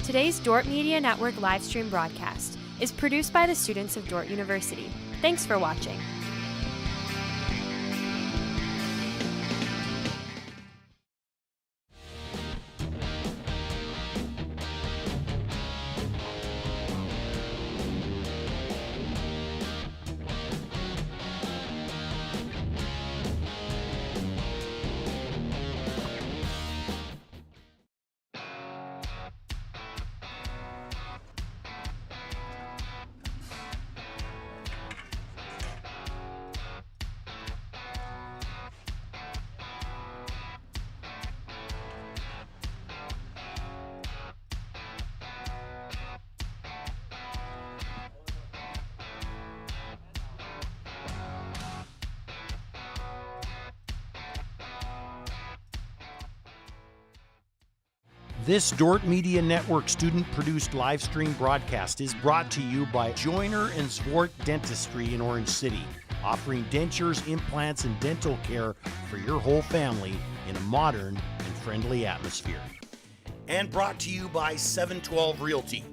Today's Dordt Media Network livestream broadcast is produced by the students of Dordt University. Thanks for watching. This Dordt Media Network student-produced live stream broadcast is brought to you by Joyner and Zwart Dentistry in Orange City, offering dentures, implants, and dental care for your whole family in a modern and friendly atmosphere. And brought to you by 712 Realty,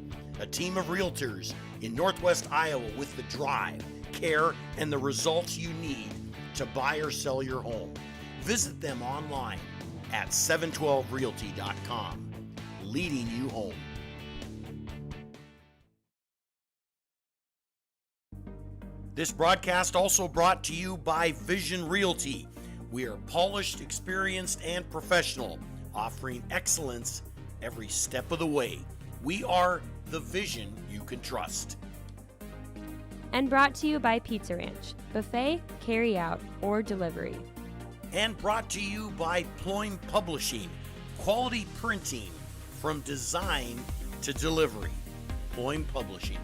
a team of realtors in Northwest Iowa with the drive, care, and the results you need to buy or sell your home. Visit them online at 712realty.com. Leading you home. This broadcast also brought to you by Vision Realty. We are polished, experienced, and professional, offering excellence every step of the way. We are the vision you can trust. And brought to you by Pizza Ranch, buffet, carry out, or delivery. And brought to you by Ployne Publishing, quality printing from design to delivery. Ployne Publishing.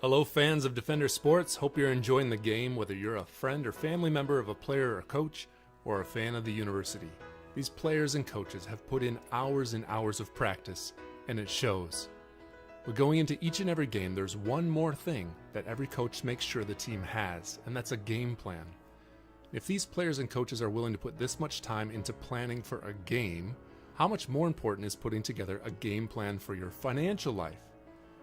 Hello fans of Defender Sports, hope you're enjoying the game whether you're a friend or family member of a player or coach or a fan of the university. These players and coaches have put in hours and hours of practice and it shows. But going into each and every game, there's one more thing that every coach makes sure the team has, and that's a game plan. If these players and coaches are willing to put this much time into planning for a game, how much more important is putting together a game plan for your financial life?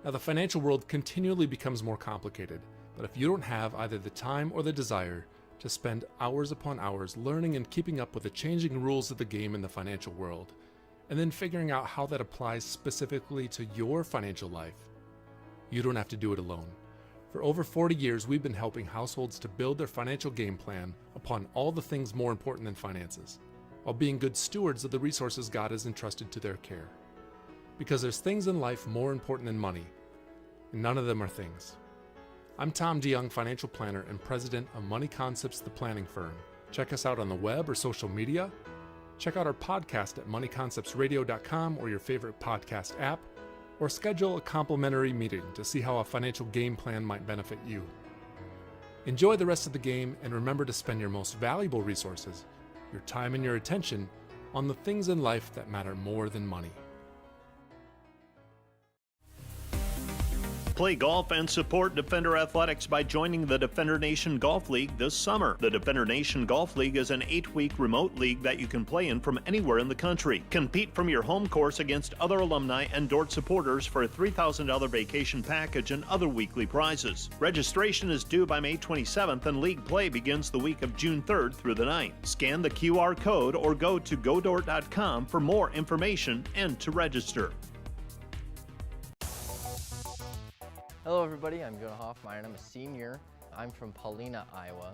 Now, the financial world continually becomes more complicated, but if you don't have either the time or the desire to spend hours upon hours learning and keeping up with the changing rules of the game in the financial world, and then figuring out how that applies specifically to your financial life, you don't have to do it alone. For over 40 years, we've been helping households to build their financial game plan upon all the things more important than finances, while being good stewards of the resources God has entrusted to their care. Because there's things in life more important than money, and none of them are things. I'm Tom DeYoung, financial planner and president of Money Concepts, the planning firm. Check us out on the web or social media. Check out our podcast at moneyconceptsradio.com or your favorite podcast app, or schedule a complimentary meeting to see how a financial game plan might benefit you. Enjoy the rest of the game and remember to spend your most valuable resources, your time and your attention, on the things in life that matter more than money. Play golf and support Defender Athletics by joining the Defender Nation Golf League this summer. The Defender Nation Golf League is an 8-week remote league that you can play in from anywhere in the country. Compete from your home course against other alumni and Dordt supporters for a $3,000 vacation package and other weekly prizes. Registration is due by May 27th and league play begins the week of June 3rd through the 9th. Scan the QR code or go to godort.com for more information and to register. Hello everybody, I'm Jonah Hoffmeyer and I'm a senior. I'm from Paulina, Iowa.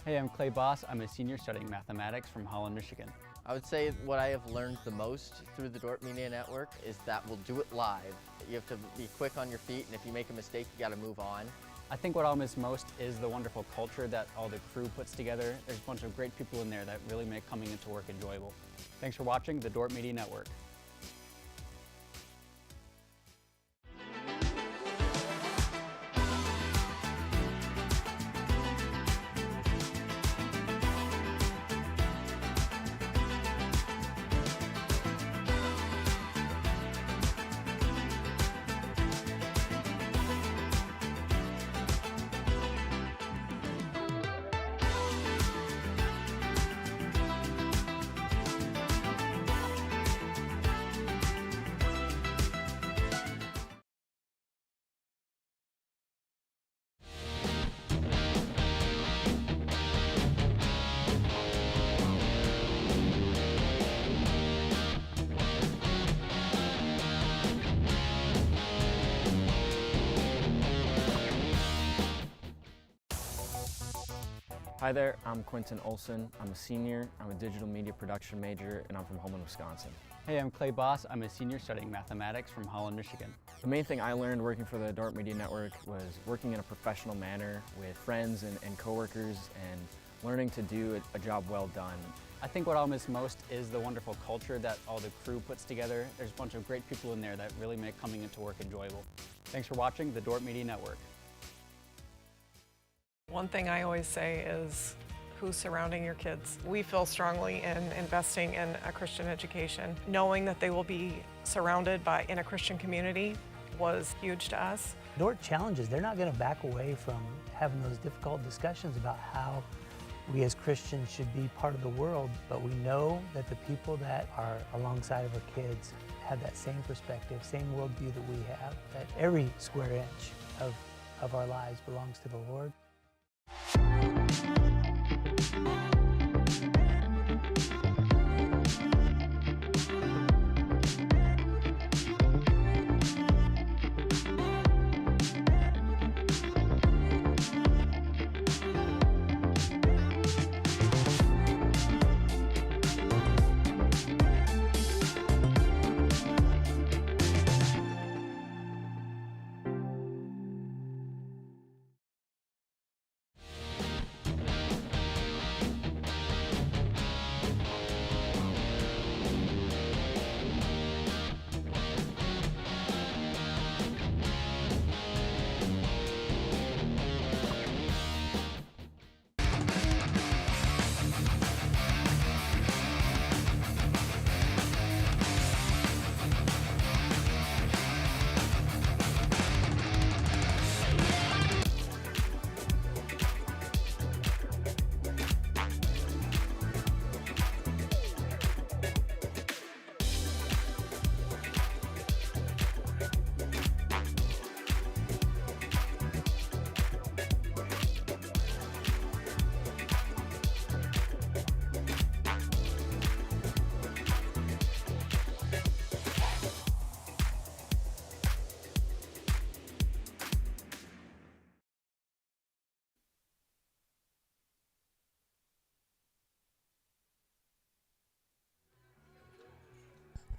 Hey, I'm Clay Boss. I'm a senior studying mathematics from Holland, Michigan. I would say what I have learned the most through the Dordt Media Network is that we'll do it live. You have to be quick on your feet, and if you make a mistake, you gotta move on. I think what I'll miss most is the wonderful culture that all the crew puts together. There's a bunch of great people in there that really make coming into work enjoyable. Thanks for watching the Dordt Media Network. Hi there, I'm Quentin Olson. I'm a senior, I'm a digital media production major, and I'm from Holman, Wisconsin. Hey, I'm Clay Boss. I'm a senior studying mathematics from Holland, Michigan. The main thing I learned working for the Dordt Media Network was working in a professional manner with friends and coworkers and learning to do a job well done. I think what I'll miss most is the wonderful culture that all the crew puts together. There's a bunch of great people in there that really make coming into work enjoyable. Thanks for watching the Dordt Media Network. One thing I always say is who's surrounding your kids. We feel strongly in investing in a Christian education. Knowing that they will be surrounded in a Christian community was huge to us. Dordt challenges, they're not going to back away from having those difficult discussions about how we as Christians should be part of the world, but we know that the people that are alongside of our kids have that same perspective, same worldview that we have, that every square inch of our lives belongs to the Lord.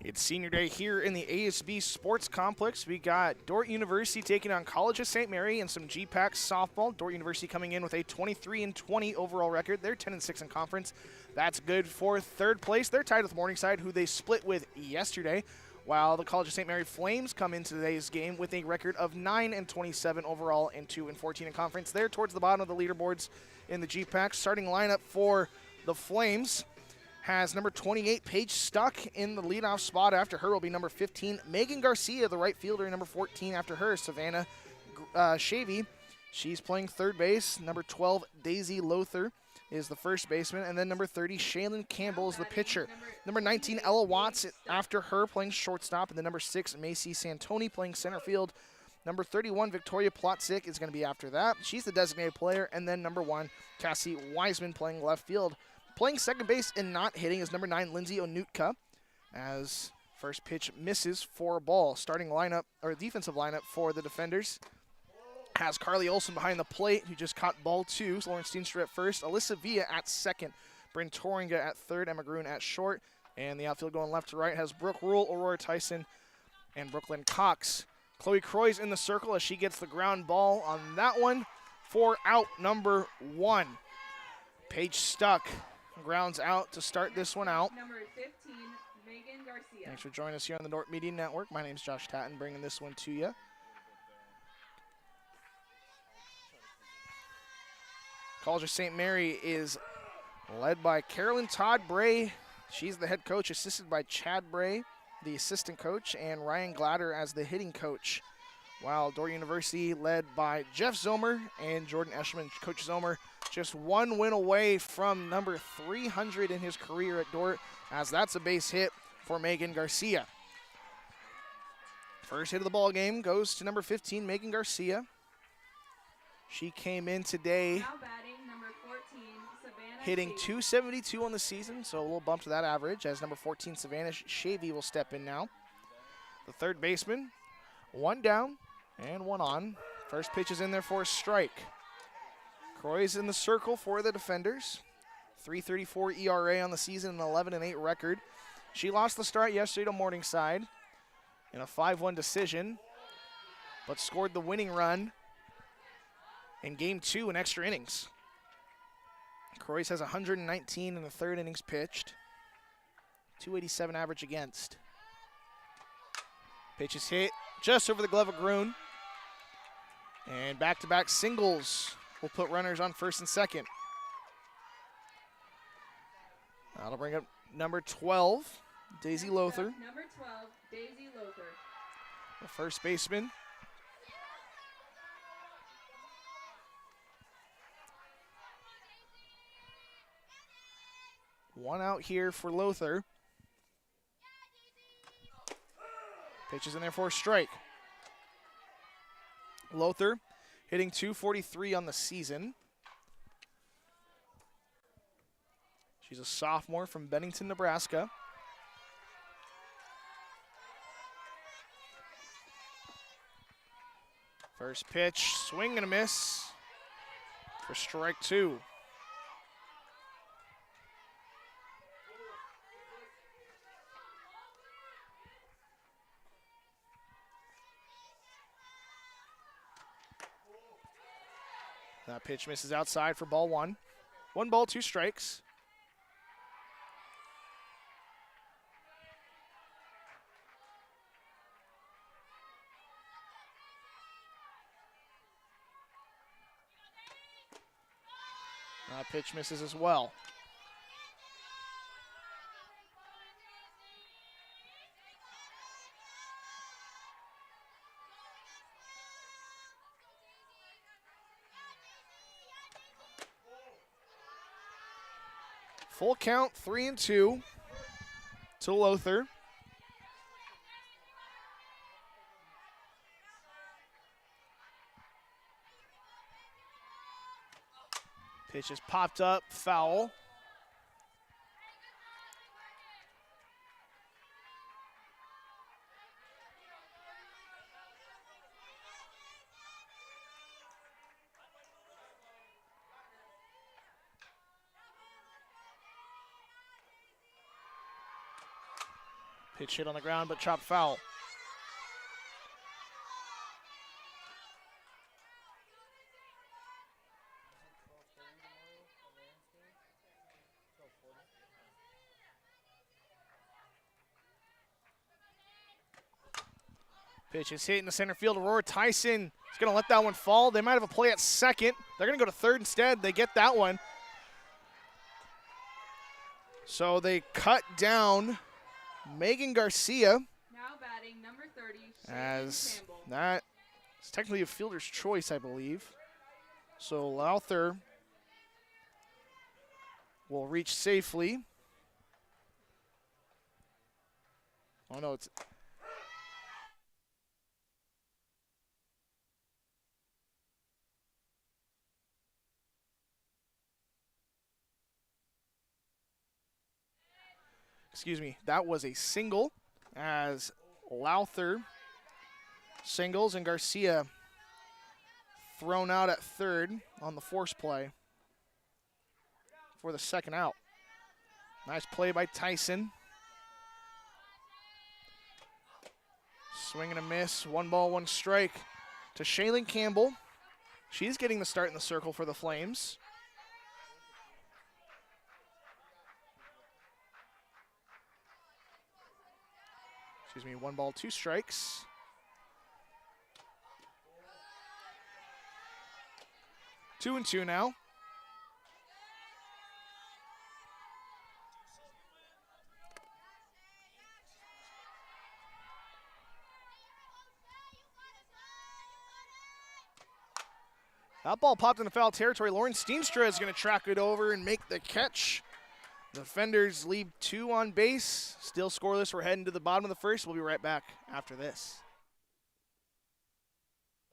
It's senior day here in the ASB Sports Complex. We got Dordt University taking on College of St. Mary and some GPAC softball. Dordt University coming in with a 23-20 overall record. They're 10-6 in conference. That's good for third place. They're tied with Morningside, who they split with yesterday, while the College of St. Mary Flames come into today's game with a record of 9-27 overall and 2-14 in conference. They're towards the bottom of the leaderboards in the GPAC. Starting lineup for the Flames has number 28, Paige Stuck, in the leadoff spot. After her will be number 15, Megan Garcia, the right fielder. Number 14 after her, Savannah Shavy. She's playing third base. Number 12, Daisy Lothar, is the first baseman. And then number 30, Shaylin Campbell, is the pitcher. Number 19, Ella Watts, after her, playing shortstop. And then number 6, Macy Santoni, playing center field. Number 31, Victoria Plotzik, is going to be after that. She's the designated player. And then number 1, Cassie Wiseman, playing left field. Playing second base and not hitting is number 9, Lindsay Onutka, as first pitch misses for a ball. Starting lineup, or defensive lineup for the defenders, has Carly Olson behind the plate, who just caught ball 2. Lauren Steenstra at first, Alyssa Villa at second, Bryn Toringa at third, Emma Gruen at short. And the outfield going left to right has Brooke Rule, Aurora Tyson, and Brooklyn Cox. Chloe Croy's in the circle as she gets the ground ball on that one for out number 1. Paige Stuck grounds out to start this one out. Number 15, Megan Garcia. Thanks for joining us here on the Dordt Media Network. My name's Josh Tatton, bringing this one to you. College of St. Mary is led by Carolyn Todd Bray. She's the head coach, assisted by Chad Bray, the assistant coach, and Ryan Gladder as the hitting coach. While Dordt University led by Jeff Zomer and Jordan Eschman. Coach Zomer just one win away from number 300 in his career at Dordt, as that's a base hit for Megan Garcia. First hit of the ball game goes to number 15, Megan Garcia. She came in today Now batting, number 14, Savannah hitting Shavy. 272 on the season, so a little bump to that average, as number 14, Savannah Shavy, will step in now. The third baseman, one down and one on. First pitch is in there for a strike. Croy's in the circle for the defenders. 3.34 ERA on the season and 11-8 record. She lost the start yesterday to Morningside in a 5-1 decision, but scored the winning run in Game 2 in extra innings. Croy's has 119 in the third innings pitched. 287 average against. Pitch is hit just over the glove of Grun. And back-to-back singles will put runners on first and second. That'll bring up number 12, Daisy Lothar. Number 12, Daisy Lothar. The first baseman. One out here for Lothar. Pitch is in there for a strike. Lothar hitting .243 on the season. She's a sophomore from Bennington, Nebraska. First pitch, swing and a miss for strike 2. That pitch misses outside for ball 1. 1 ball, 2 strikes. That pitch misses as well. Full count, 3-2 to Lothar. Pitch is popped up, foul. Pitch hit on the ground, but chopped foul. Pitch is hit in the center field. Aurora Tyson is going to let that one fall. They might have a play at second. They're going to go to third instead. They get that one. So they cut down Megan Garcia. Now batting number 30, as Campbell. that is technically a fielder's choice, I believe. So Lothar will reach safely. Oh no, it's that was a single as Lothar singles and Garcia thrown out at third on the force play for the second out. Nice play by Tyson. Swing and a miss, 1 ball, 1 strike to Shaylin Campbell. She's getting the start in the circle for the Flames. Excuse me, 1 ball, 2 strikes. Two and two now. That ball popped into foul territory. Lauren Steenstra is going to track it over and make the catch. The defenders leave 2 on base. Still scoreless. We're heading to the bottom of the first. We'll be right back after this.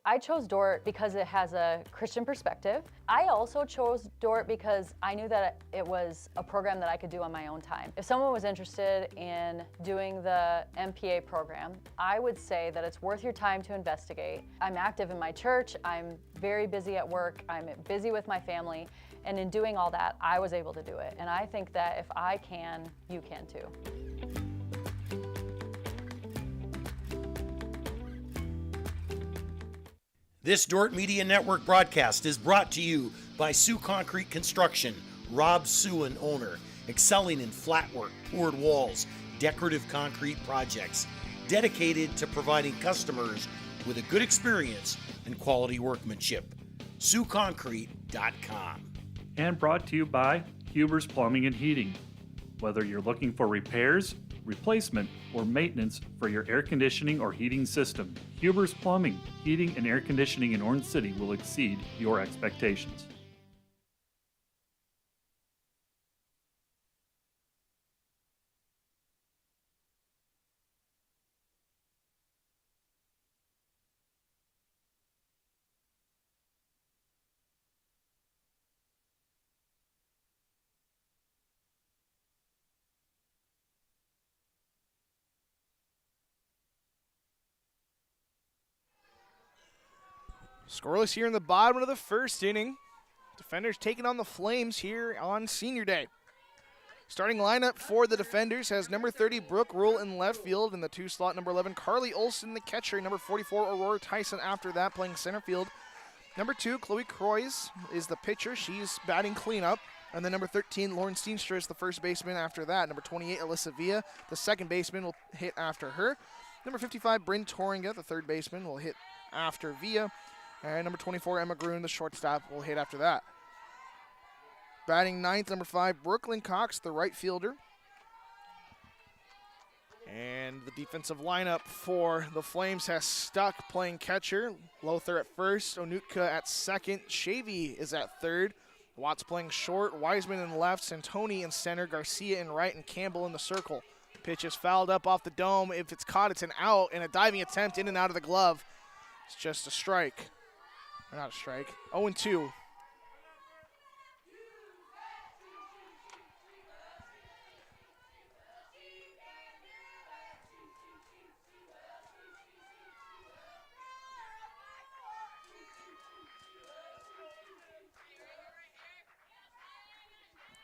I chose Dordt because it has a Christian perspective. I also chose Dordt because I knew that it was a program that I could do on my own time. If someone was interested in doing the MPA program, I would say that it's worth your time to investigate. I'm active in my church, I'm very busy at work, I'm busy with my family, and in doing all that, I was able to do it. And I think that if I can, you can too. This Dordt Media Network broadcast is brought to you by Sioux Concrete Construction, Rob Suin, owner, excelling in flat work, poured walls, decorative concrete projects, dedicated to providing customers with a good experience and quality workmanship. SiouxConcrete.com. And brought to you by Huber's Plumbing and Heating. Whether you're looking for repairs, replacement, or maintenance for your air conditioning or heating system, Huber's Plumbing, Heating, and Air Conditioning in Orange City will exceed your expectations. Scoreless here in the bottom of the first inning. Defenders taking on the Flames here on Senior Day. Starting lineup for the Defenders has number 30, Brooke Rule in left field. In the 2 slot, number 11, Carly Olson, the catcher. Number 44, Aurora Tyson after that, playing center field. Number 2, Chloe Croys is the pitcher. She's batting cleanup. And then number 13, Lauren Steenstra is the first baseman after that. Number 28, Alyssa Villa, the second baseman, will hit after her. Number 55, Bryn Toringa, the third baseman, will hit after Villa. And number 24, Emma Gruen, the shortstop, will hit after that. Batting ninth, number 5, Brooklyn Cox, the right fielder. And the defensive lineup for the Flames has stuck playing catcher. Lothar at first, Onutka at second, Shavy is at third. Watts playing short, Wiseman in left, Santoni in center, Garcia in right, and Campbell in the circle. Pitch is fouled up off the dome. If it's caught, it's an out, and a diving attempt in and out of the glove. It's just a strike. Or not a strike. 0-2.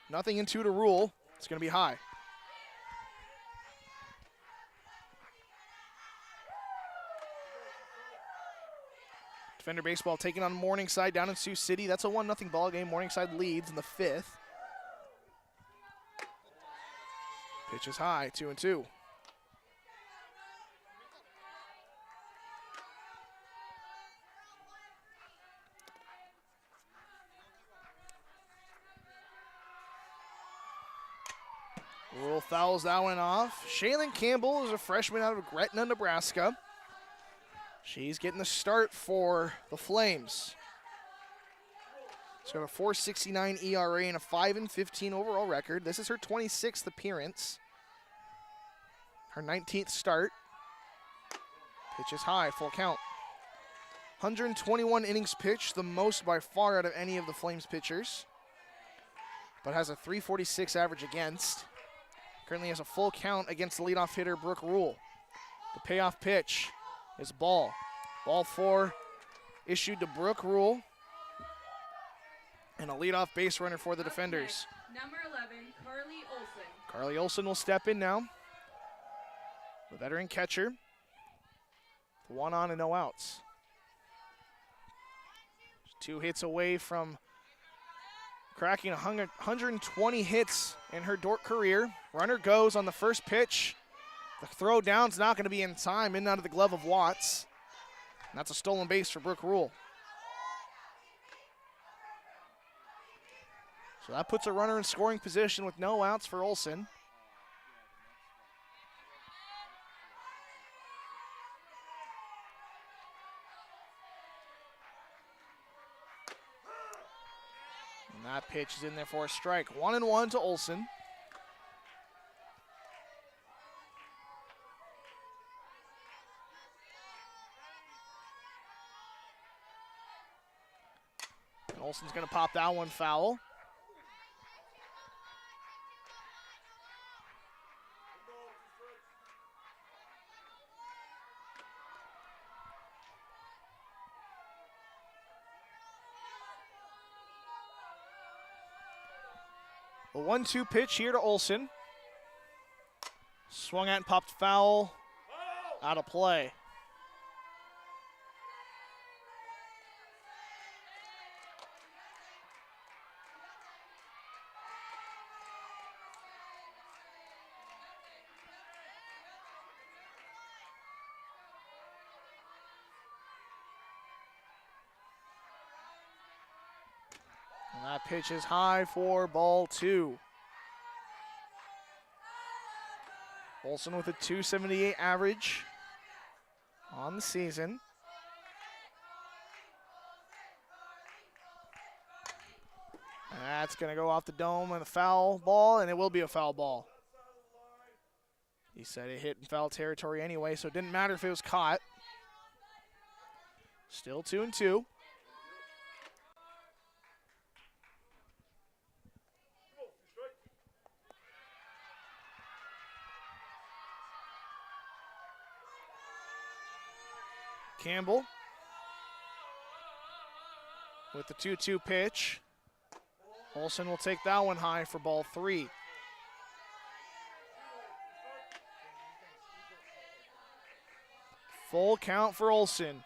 Nothing in 2 to rule. It's going to be high. Defender baseball taking on Morningside down in Sioux City. That's a 1-0 ball game. Morningside leads in the 5th. Pitch is high, 2-2. Rule fouls that one off. Shaylin Campbell is a freshman out of Gretna, Nebraska. She's getting the start for the Flames. She's got a 4.69 ERA and a 5-15 overall record. This is her 26th appearance. Her 19th start. Pitch is high, full count. 121 innings pitched, the most by far out of any of the Flames pitchers. But has a 3.46 average against. Currently has a full count against the leadoff hitter, Brooke Rule. The payoff pitch is ball. Ball 4 issued to Brooke Rule. And a leadoff base runner for the Defenders. Number 11, Carly Olson. Carly Olson will step in now. The veteran catcher. 1 on and no outs. 2 hits away from cracking 120 hits in her Dordt career. Runner goes on the first pitch. The throw down's not going to be in time, in and out of the glove of Watts. And that's a stolen base for Brooke Rule. So that puts a runner in scoring position with no outs for Olson. And that pitch is in there for a strike. 1-1 to Olson. Olsen's going to pop that one foul. A 1-2 pitch here to Olsen. Swung at and popped foul. Out of play. And that pitch is high for ball 2. Olsen with a .278 average on the season. That's going to go off the dome and a foul ball, and it will be a foul ball. He said it hit in foul territory anyway, so it didn't matter if it was caught. Still 2-2. Campbell with the 2-2 pitch. Olsen will take that one high for ball 3. Full count for Olsen.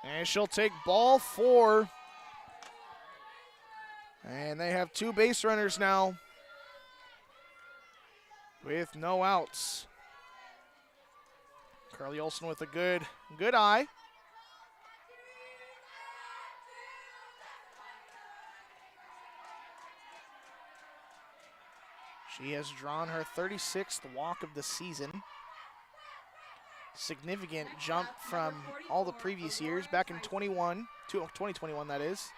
And she'll take ball 4. And they have 2 base runners now with no outs. Carly Olsen with a good eye. She has drawn her 36th walk of the season. Significant jump from all the previous years. Back in 2021 that is.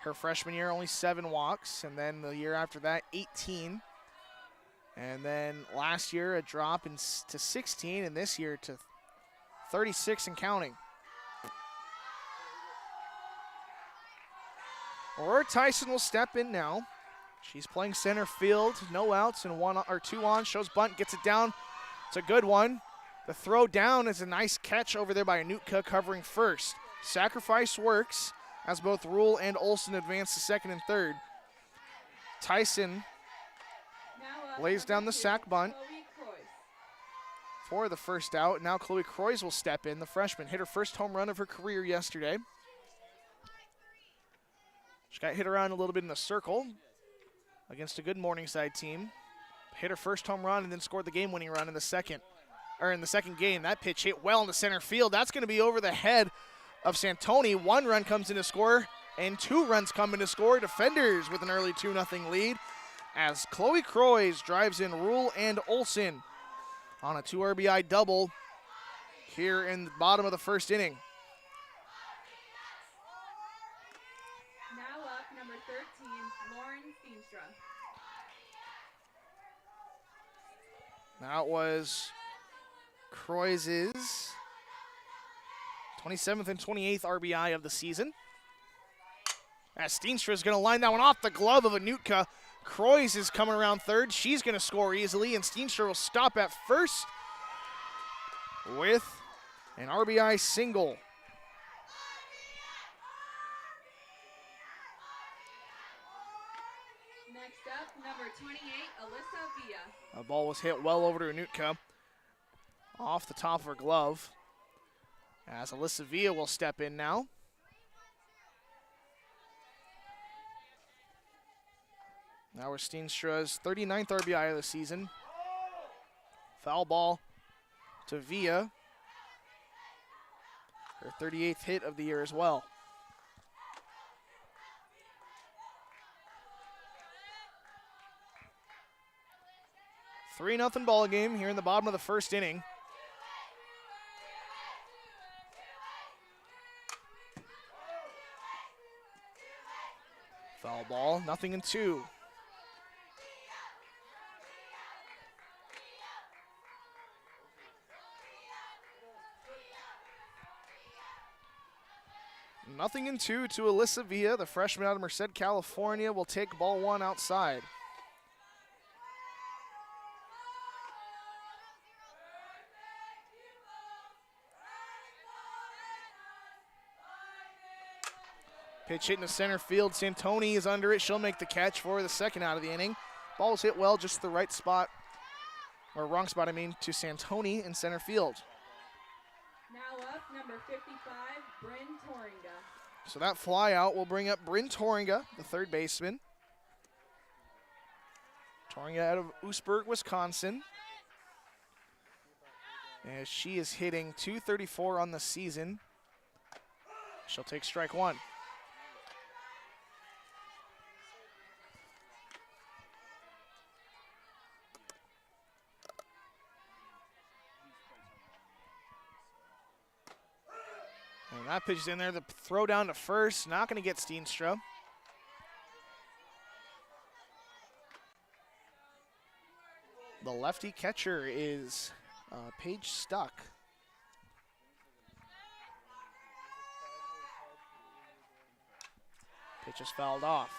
Her freshman year, only 7 walks, and then the year after that, 18. And then last year, a drop to 16, and this year to 36 and counting. Aurora Tyson will step in now. She's playing center field, no outs, and 2 on. Shows bunt, gets it down. It's a good one. The throw down is a nice catch over there by Anutka covering first. Sacrifice works as both Rule and Olsen advance to second and third. Tyson lays down the sack bunt for the first out. Now Chloe Croys will step in. The freshman hit her first home run of her career yesterday. She got hit around a little bit in the circle against a good Morningside team. Hit her first home run and then scored the game-winning run in the second game. That pitch hit well into center field. That's going to be over the head of Santoni. 1 run comes into score, and 2 runs come into score. Defenders with an early 2-0 lead as Chloe Croys drives in Rule and Olsen on a 2 RBI double here in the bottom of the first inning. Now up, number 13, Lauren Steenstra. That was Croys's 27th and 28th RBI of the season. As Steenstra is going to line that one off the glove of Anutka. Croys is coming around third. She's going to score easily, and Steenstra will stop at first with an RBI single. Next up, number 28, Alyssa Villa. The ball was hit well over to Anutka off the top of her glove. As Alyssa Villa will step in now. Now we're Steenstra's 39th RBI of the season. Foul ball to Villa. Her 38th hit of the year as well. Three 3-0 ball game here in the bottom of the first inning. Foul ball, 0-2. 0-2 to Alyssa Villa. The freshman out of Merced, California, will take ball one outside. Pitch hit into center field. Santoni is under it. She'll make the catch for the second out of the inning. Ball was hit well, just the right spot, or wrong spot, I mean, to Santoni in center field. Now up, number 55, Bryn Toringa. So that fly out will bring up Bryn Toringa, the third baseman. Toringa out of Oostburg, Wisconsin. As she is hitting .234 on the season. She'll take strike one. And that pitch is in there. The throw down to first. Not going to get Steenstra. The lefty catcher is Paige Stuck. Pitch is fouled off.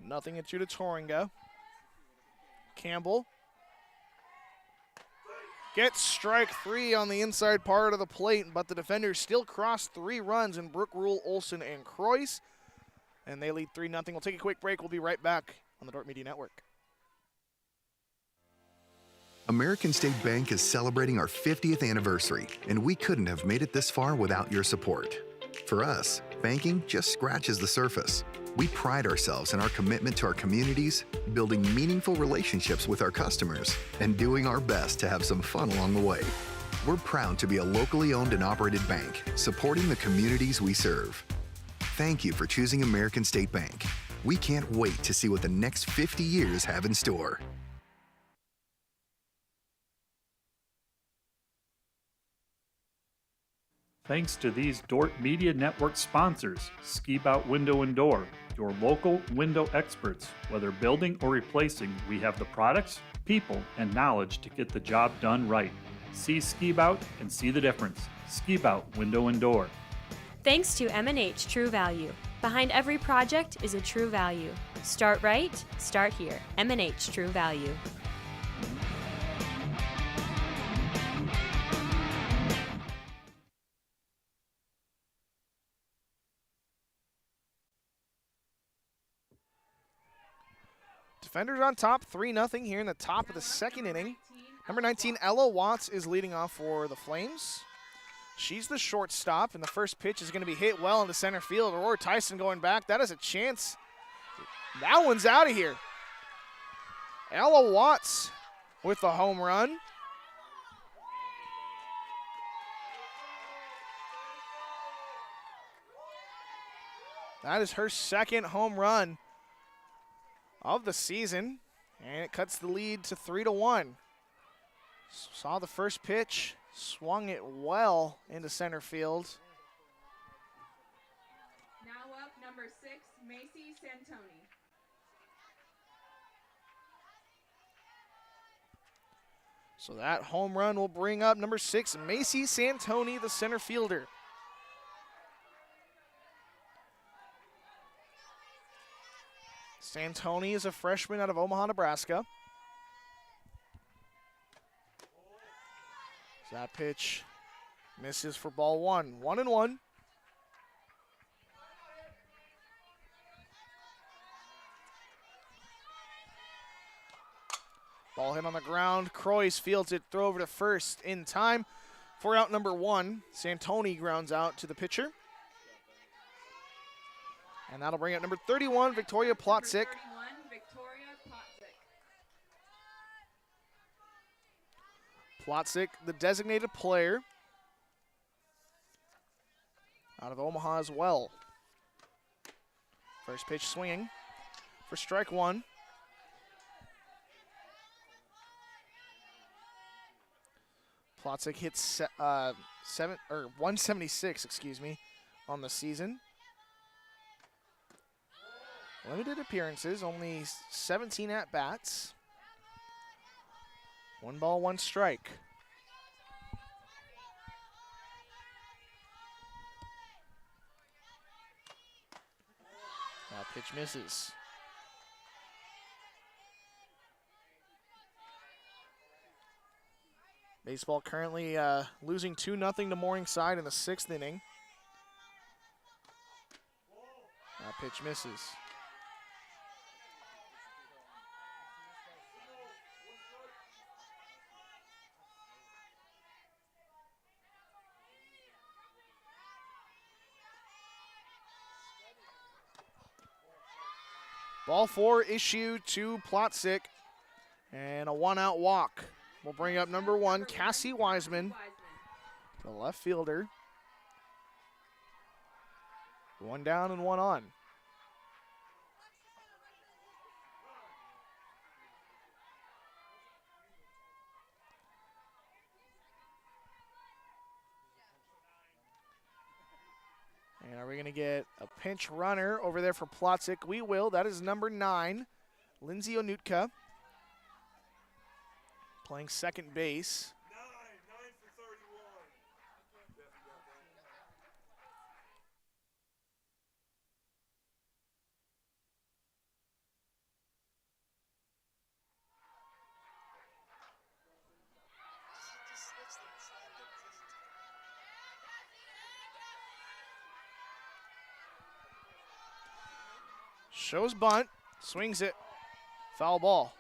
Nothing at 2 to Toringa. Campbell gets strike three on the inside part of the plate, but the defenders still cross 3 runs in Brooke Rule, Olsen, and Croix. And they lead 3-0. We'll take a quick break. We'll be right back on the Dordt Media Network. American State Bank is celebrating our 50th anniversary, and we couldn't have made it this far without your support. For us, banking just scratches the surface. We pride ourselves in our commitment to our communities, building meaningful relationships with our customers, and doing our best to have some fun along the way. We're proud to be a locally owned and operated bank, supporting the communities we serve. Thank you for choosing American State Bank. We can't wait to see what the next 50 years have in store. Thanks to these Dordt Media Network sponsors, Ski Bout Window and Door, your local window experts. Whether building or replacing, we have the products, people, and knowledge to get the job done right. See Ski Bout and see the difference. Ski Bout Window and Door. Thanks to M&H True Value. Behind every project is a true value. Start right, start here. M&H True Value. Defenders on top, 3-0 here in the top of the second inning. Number 19, Ella Watts, is leading off for the Flames. She's the shortstop, and the first pitch is going to be hit well into center field. Aurora Tyson going back. That is a chance. That one's out of here. Ella Watts with the home run. That is her second home run of the season, and it cuts the lead to 3-1. Saw the first pitch, swung it well into center field. Now up, number 6, Macy Santoni. So that home run will bring up number 6, Macy Santoni, the center fielder. Santoni is a freshman out of Omaha, Nebraska. So that pitch misses for ball one. 1-1. Ball hit on the ground. Croix fields it, throw over to first in time. For out number 1, Santoni grounds out to the pitcher. And that'll bring up number 31, Victoria Plotzik. Plotzik, the designated player out of Omaha as well. First pitch swinging for strike one. Plotzik hits 176, on the season. Limited appearances, only 17 at-bats. 1 ball, 1 strike. That pitch misses. Baseball currently losing 2-0 to Morningside in the 6th inning. That pitch misses. Ball 4 issued to Plotzik, and a 1-out walk. We'll bring up number 1, Cassie Wiseman, the left fielder. 1 down and 1 on. And are we going to get a pinch runner over there for Plotzik? We will. That is number 9, Lindsay Onutka, playing second base. Shows bunt, swings it, foul ball.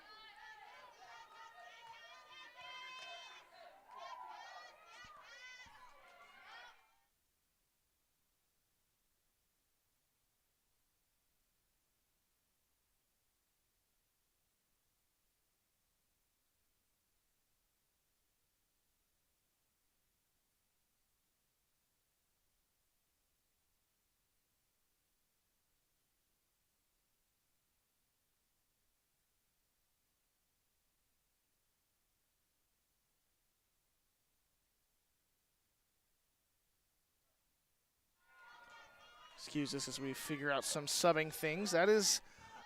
Excuse us as we figure out some subbing things. That is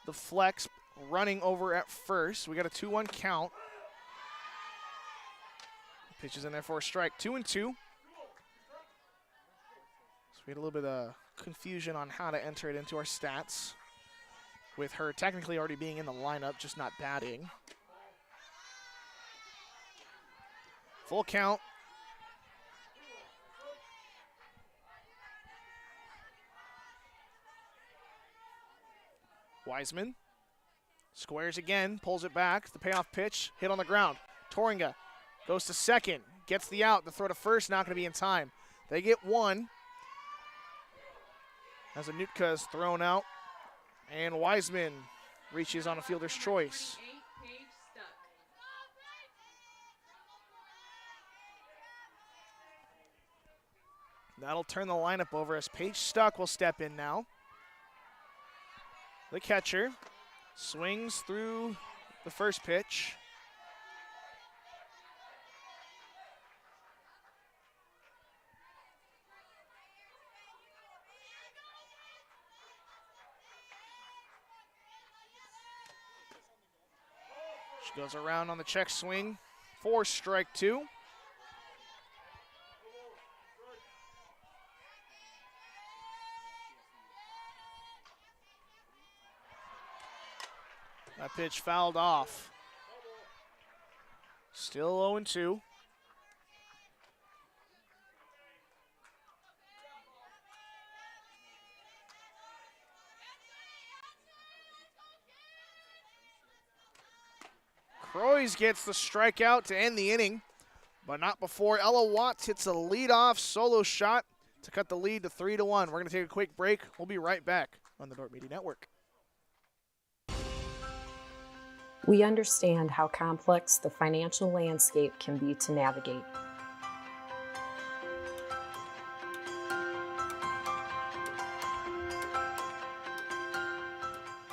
the flex running over at first. We got a 2-1 count. Pitch is in there for a strike. 2-2. So we had a little bit of confusion on how to enter it into our stats, with her technically already being in the lineup, just not batting. Full count. Wiseman squares again, pulls it back. The payoff pitch, hit on the ground. Torringa goes to second, gets the out. The throw to first, not going to be in time. They get 1. As Anutka is thrown out, and Wiseman reaches on a fielder's choice. That'll turn the lineup over as Paige Stuck will step in now. The catcher swings through the first pitch. She goes around on the check swing for strike 2. That pitch fouled off. Still 0-2. Croys gets the strikeout to end the inning, but not before Ella Watts hits a leadoff solo shot to cut the lead to 3-1. We're going to take a quick break. We'll be right back on the Dordt Media Network. We understand how complex the financial landscape can be to navigate.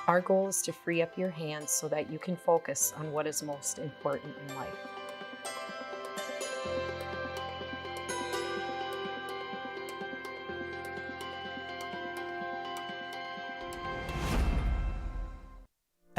Our goal is to free up your hands so that you can focus on what is most important in life.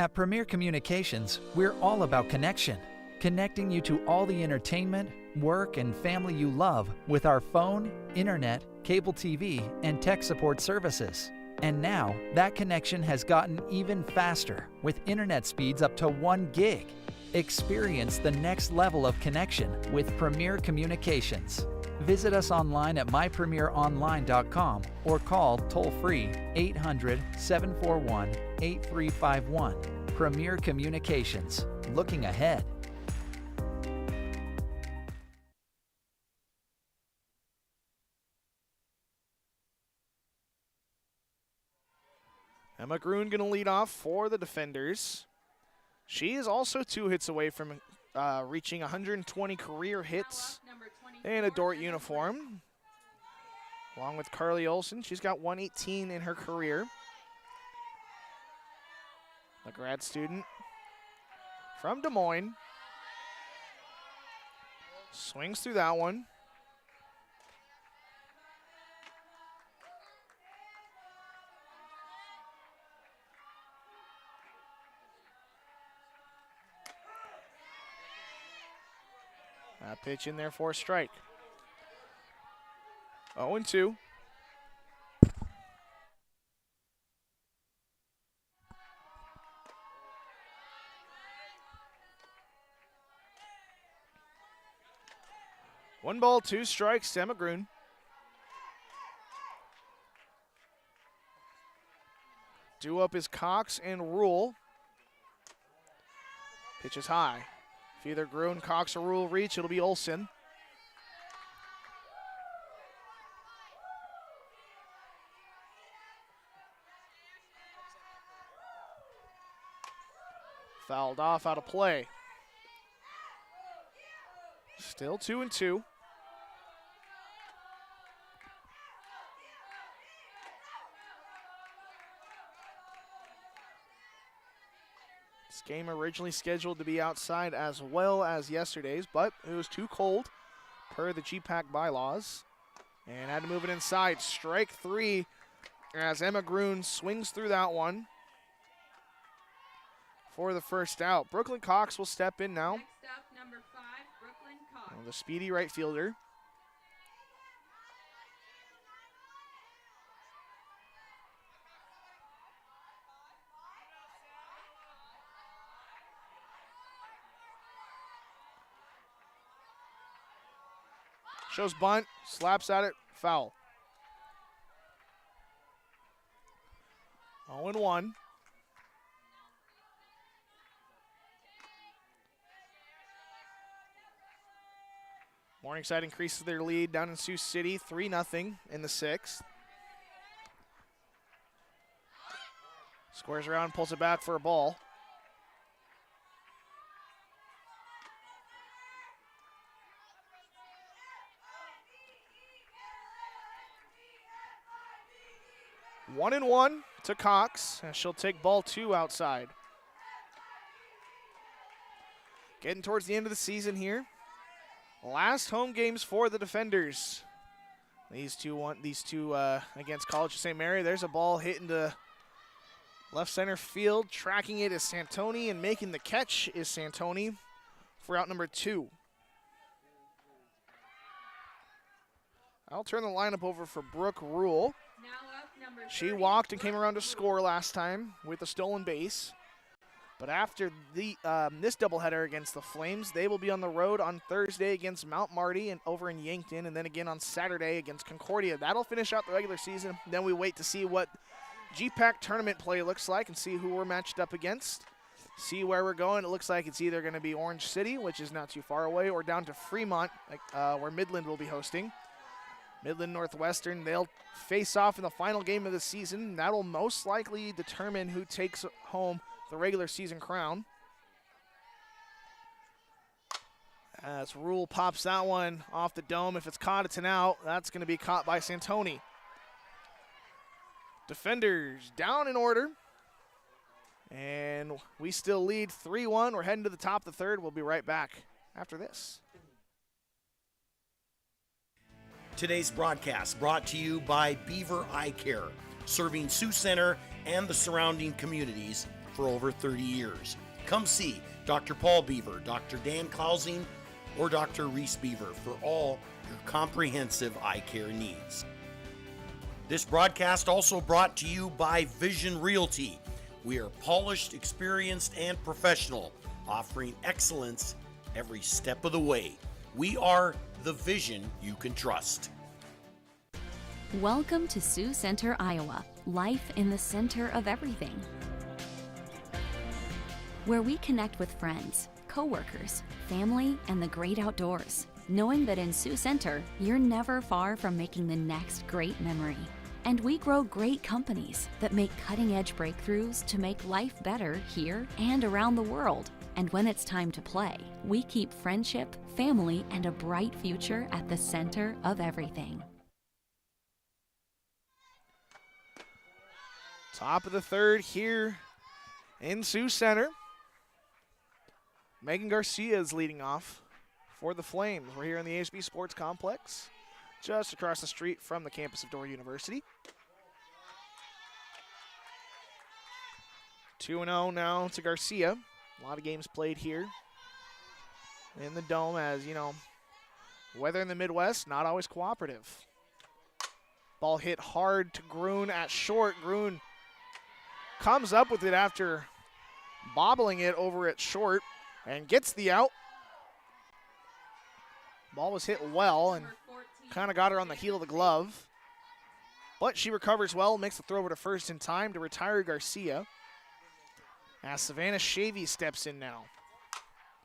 At Premier Communications, we're all about connection, connecting you to all the entertainment, work, and family you love with our phone, internet, cable TV, and tech support services. And now, that connection has gotten even faster with internet speeds up to 1 gig. Experience the next level of connection with Premier Communications. Visit us online at mypremieronline.com or call toll-free 800-741-8351. Premier Communications, looking ahead. Emma Gruen going to lead off for the defenders. She is also 2 hits away from reaching 120 career hits in a Dordt uniform. Along with Carly Olson, she's got 118 in her career. A grad student from Des Moines. Swings through that one. That pitch in there for a strike. 0-2. One ball, 2 strikes, Emma Gruen. Due up is Cox and Rule. Pitch is high. If either Gruen, Cox, or Rule reach, it'll be Olson. Fouled off, out of play. Still 2-2. This game originally scheduled to be outside as well as yesterday's, but it was too cold per the GPAC bylaws and had to move it inside. Strike 3 as Emma Gruen swings through that one for the first out. Brooklyn Cox will step in now. Next up, number 5, Brooklyn Cox. The speedy right fielder. Shows bunt, slaps at it, foul. 0-1. Morningside increases their lead down in Sioux City, 3-0 in the 6th. Squares around, pulls it back for a ball. 1-1 to Cox, and she'll take ball 2 outside. Getting towards the end of the season here. Last home games for the defenders. These two against College of St. Mary. There's a ball hit into left center field. Tracking it is Santoni, and making the catch is Santoni for out number 2. I'll turn the lineup over for Brooke Rule. She walked and came around to score last time with a stolen base. But after this doubleheader against the Flames, they will be on the road on Thursday against Mount Marty and over in Yankton, and then again on Saturday against Concordia. That'll finish out the regular season. Then we wait to see what GPAC tournament play looks like and see who we're matched up against. See where we're going. It looks like it's either going to be Orange City, which is not too far away, or down to Fremont, where Midland will be hosting. Midland Northwestern, they'll face off in the final game of the season. That'll most likely determine who takes home the regular season crown. As Rule pops that one off the dome. If it's caught, it's an out. That's going to be caught by Santoni. Defenders down in order. And we still lead 3-1. We're heading to the top of the 3rd. We'll be right back after this. Today's broadcast brought to you by Beaver Eye Care, serving Sioux Center and the surrounding communities for over 30 years. Come see Dr. Paul Beaver, Dr. Dan Klausing, or Dr. Reese Beaver for all your comprehensive eye care needs. This broadcast also brought to you by Vision Realty. We are polished, experienced, and professional, offering excellence every step of the way. We are the vision you can trust. Welcome to Sioux Center, Iowa, life in the center of everything, where we connect with friends, coworkers, family, and the great outdoors, knowing that in Sioux Center, you're never far from making the next great memory. And we grow great companies that make cutting-edge breakthroughs to make life better here and around the world. And when it's time to play, we keep friendship, family, and a bright future at the center of everything. Top of the third here in Sioux Center. Megan Garcia is leading off for the Flames. We're here in the ASB Sports Complex, just across the street from the campus of Dordt University. 2-0 now to Garcia. A lot of games played here in the Dome, as you know, weather in the Midwest, not always cooperative. Ball hit hard to Grun at short. Grun comes up with it after bobbling it over at short and gets the out. Ball was hit well and kind of got her on the heel of the glove. But she recovers well, makes the throw over to first in time to retire Garcia. As Savannah Shavy steps in now.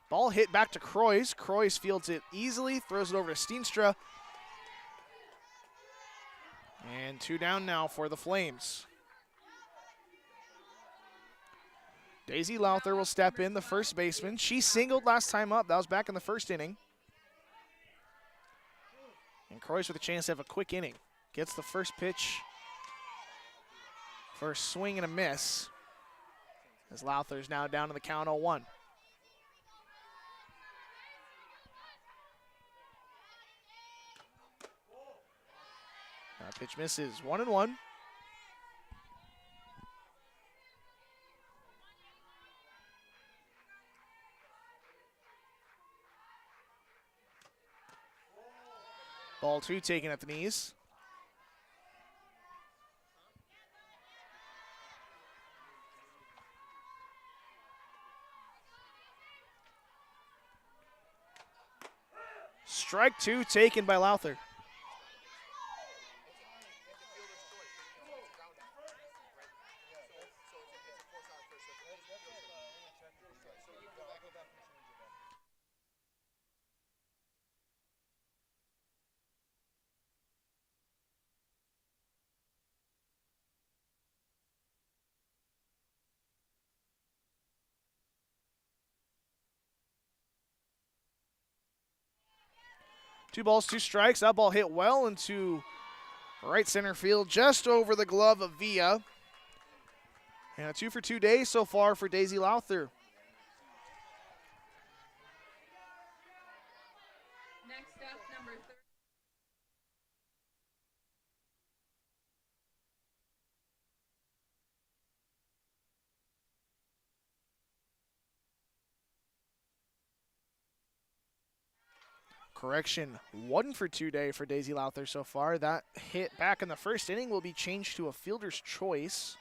Ball hit back to Croys. Croys fields it easily, throws it over to Steenstra. And 2 down now for the Flames. Daisy Lowther will step in, the first baseman. She singled last time up. That was back in the first inning. And Croys with a chance to have a quick inning. Gets the first pitch for a swing and a miss. As Lowther's now down to the count 0-1. That pitch misses, 1-1. Ball 2 taken at the knees. Strike 2 taken by Lowther. Two balls, two strikes. That ball hit well into right center field, just over the glove of Villa. And a 2 for 2 day so far for Daisy Lowther. Next up, number 30. Correction, 1 for 2 day for Daisy Lowther so far. That hit back in the first inning will be changed to a fielder's choice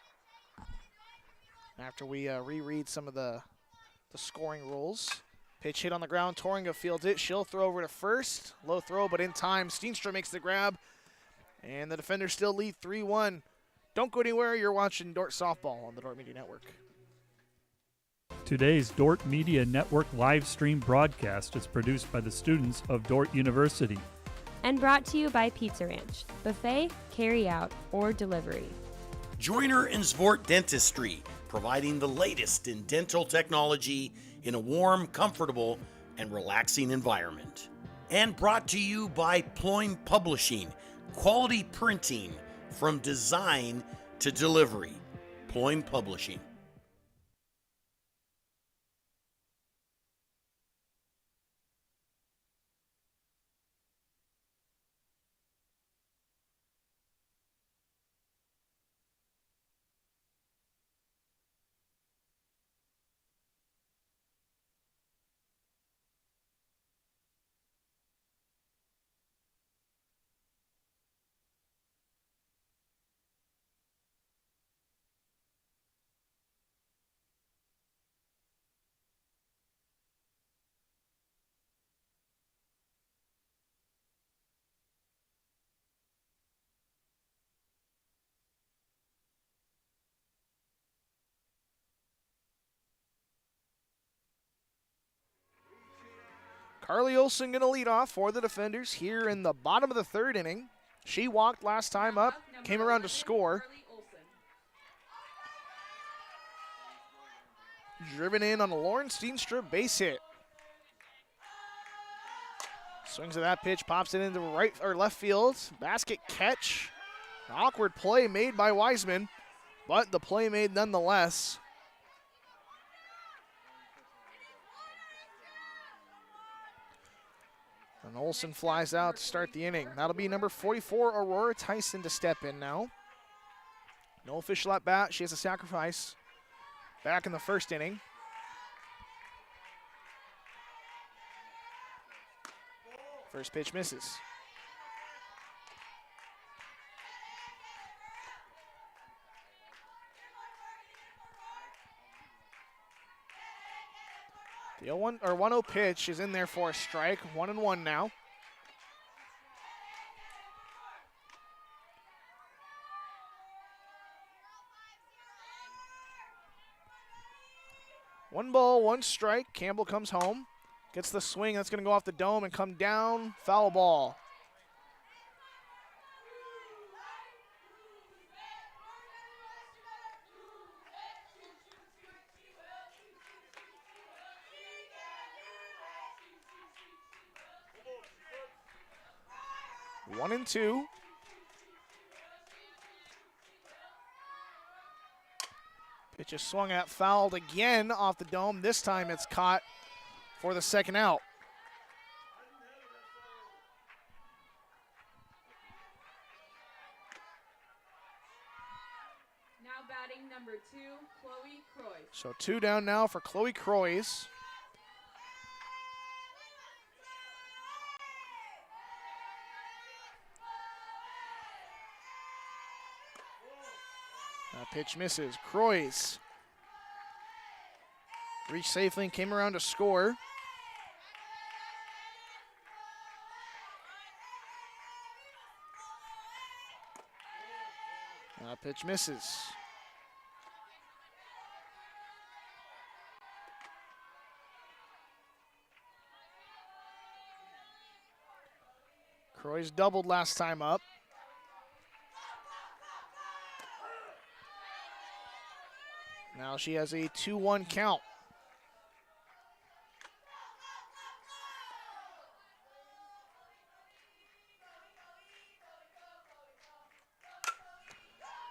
after we reread some of the scoring rules. Pitch hit on the ground, Torringa fields it. She'll throw over to first. Low throw, but in time. Steenstra makes the grab, and the defenders still lead 3-1. Don't go anywhere. You're watching Dordt Softball on the Dordt Media Network. Today's Dordt Media Network live stream broadcast is produced by the students of Dordt University. And brought to you by Pizza Ranch, buffet, carry out, or delivery. Joyner and Svort Dentistry, providing the latest in dental technology in a warm, comfortable, and relaxing environment. And brought to you by Ployne Publishing, quality printing from design to delivery. Ployne Publishing. Carly Olson going to lead off for the defenders here in the bottom of the third inning. She walked last time up, came around to score. Driven in on a Lauren Steenstra base hit. Swings at that pitch, pops it into right or left field. Basket catch. An awkward play made by Wiseman, but the play made nonetheless. And Olsen flies out to start the inning. That'll be number 44, Aurora Tyson, to step in now. No official at bat. She has a sacrifice back in the first inning. First pitch misses. The 1-0 pitch is in there for a strike. 1-1 now. One ball, one strike. Campbell comes home. Gets the swing. That's going to go off the dome and come down. Foul ball. One and two. Pitch is swung at, fouled again off the dome. This time it's caught for the second out. Now batting number 2, Chloe Croy. So 2 down now for Chloe Croys. Pitch misses. Croys reached safely and came around to score. Pitch misses. Croys doubled last time up. Now she has a 2-1 count.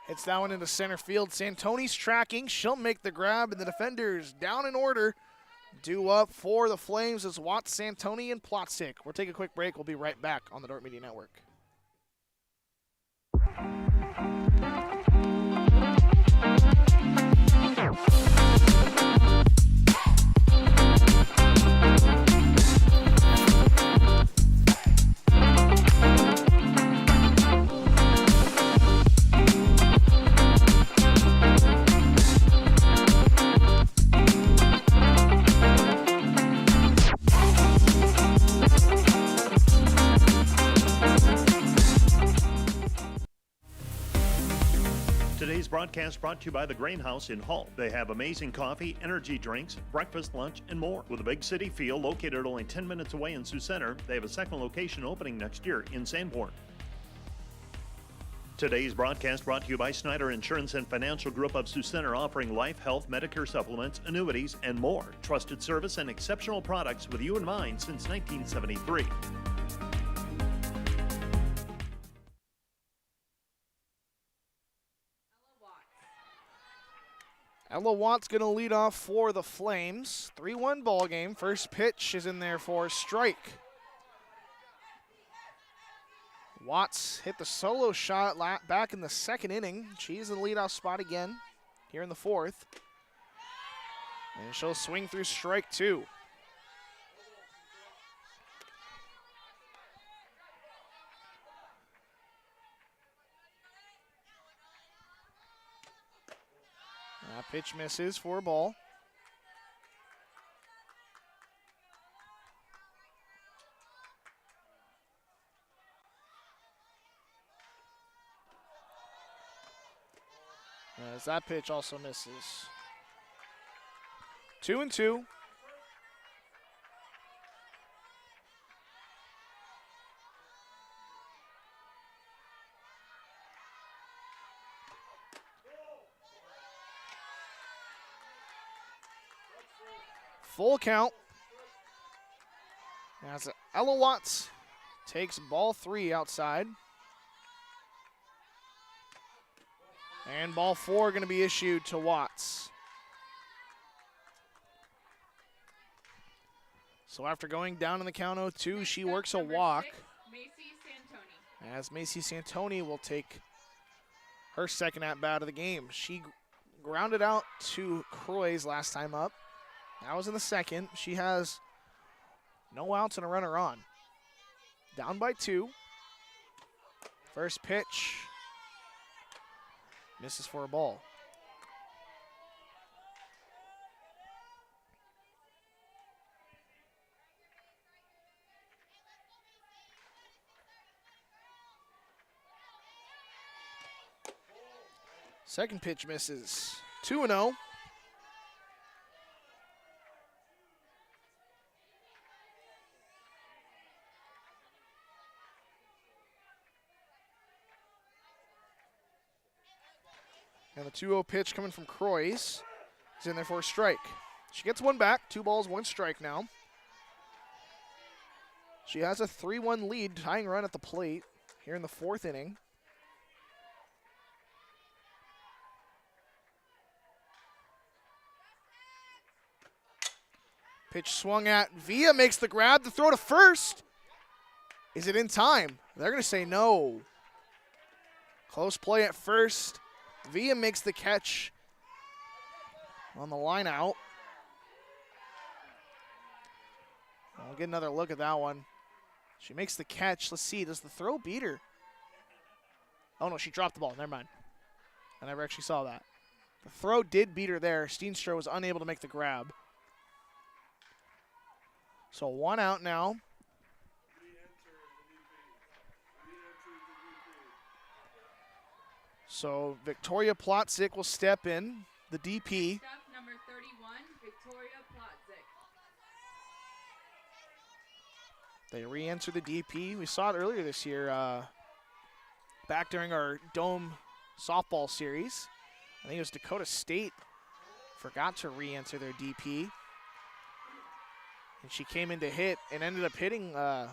Hits that one into center field. Santoni's tracking. She'll make the grab, and the defenders down in order. Due up for the Flames is Watts, Santoni, and Plotzik. We'll take a quick break. We'll be right back on the Dordt Media Network. Today's broadcast brought to you by the Grain House in Hull. They have amazing coffee, energy drinks, breakfast, lunch, and more. With a big city feel, located only 10 minutes away in Sioux Center, they have a second location opening next year in Sanborn. Today's broadcast brought to you by Snyder Insurance and Financial Group of Sioux Center, offering life, health, Medicare supplements, annuities, and more. Trusted service and exceptional products with you in mind since 1973. Ella Watts going to lead off for the Flames. 3-1 ball game. First pitch is in there for a strike. Watts hit the solo shot back in the second inning. She's in the leadoff spot again here in the fourth. And she'll swing through strike 2. Pitch misses for a ball. As that pitch also misses. 2-2. Full count. As Ella Watts takes ball 3 outside. And ball 4 going to be issued to Watts. So after going down in the count 0-2, she works a walk. As Macy Santoni will take her second at-bat of the game. She grounded out to Croys last time up. That was in the second. She has no outs and a runner on. Down by 2. First pitch. Misses for a ball. Second pitch misses. 2-0. And the 2-0 pitch coming from Croys is in there for a strike. She gets one back. 2 balls, 1 strike now. She has a 3-1 lead, tying run at the plate here in the 4th inning. Pitch swung at. Villa makes the grab. The throw to first. Is it in time? They're going to say no. Close play at first. Villa makes the catch on the line out. We'll get another look at that one. She makes the catch. Let's see. Does the throw beat her? Oh, no. She dropped the ball. Never mind. I never actually saw that. The throw did beat her there. Steenstra was unable to make the grab. So 1 out now. So Victoria Plotzik will step in, the DP. Number 31, Victoria Plotzik. They re-enter the DP. We saw it earlier this year, back during our Dome softball series. I think it was Dakota State forgot to re-enter their DP. And she came in to hit and ended up hitting, I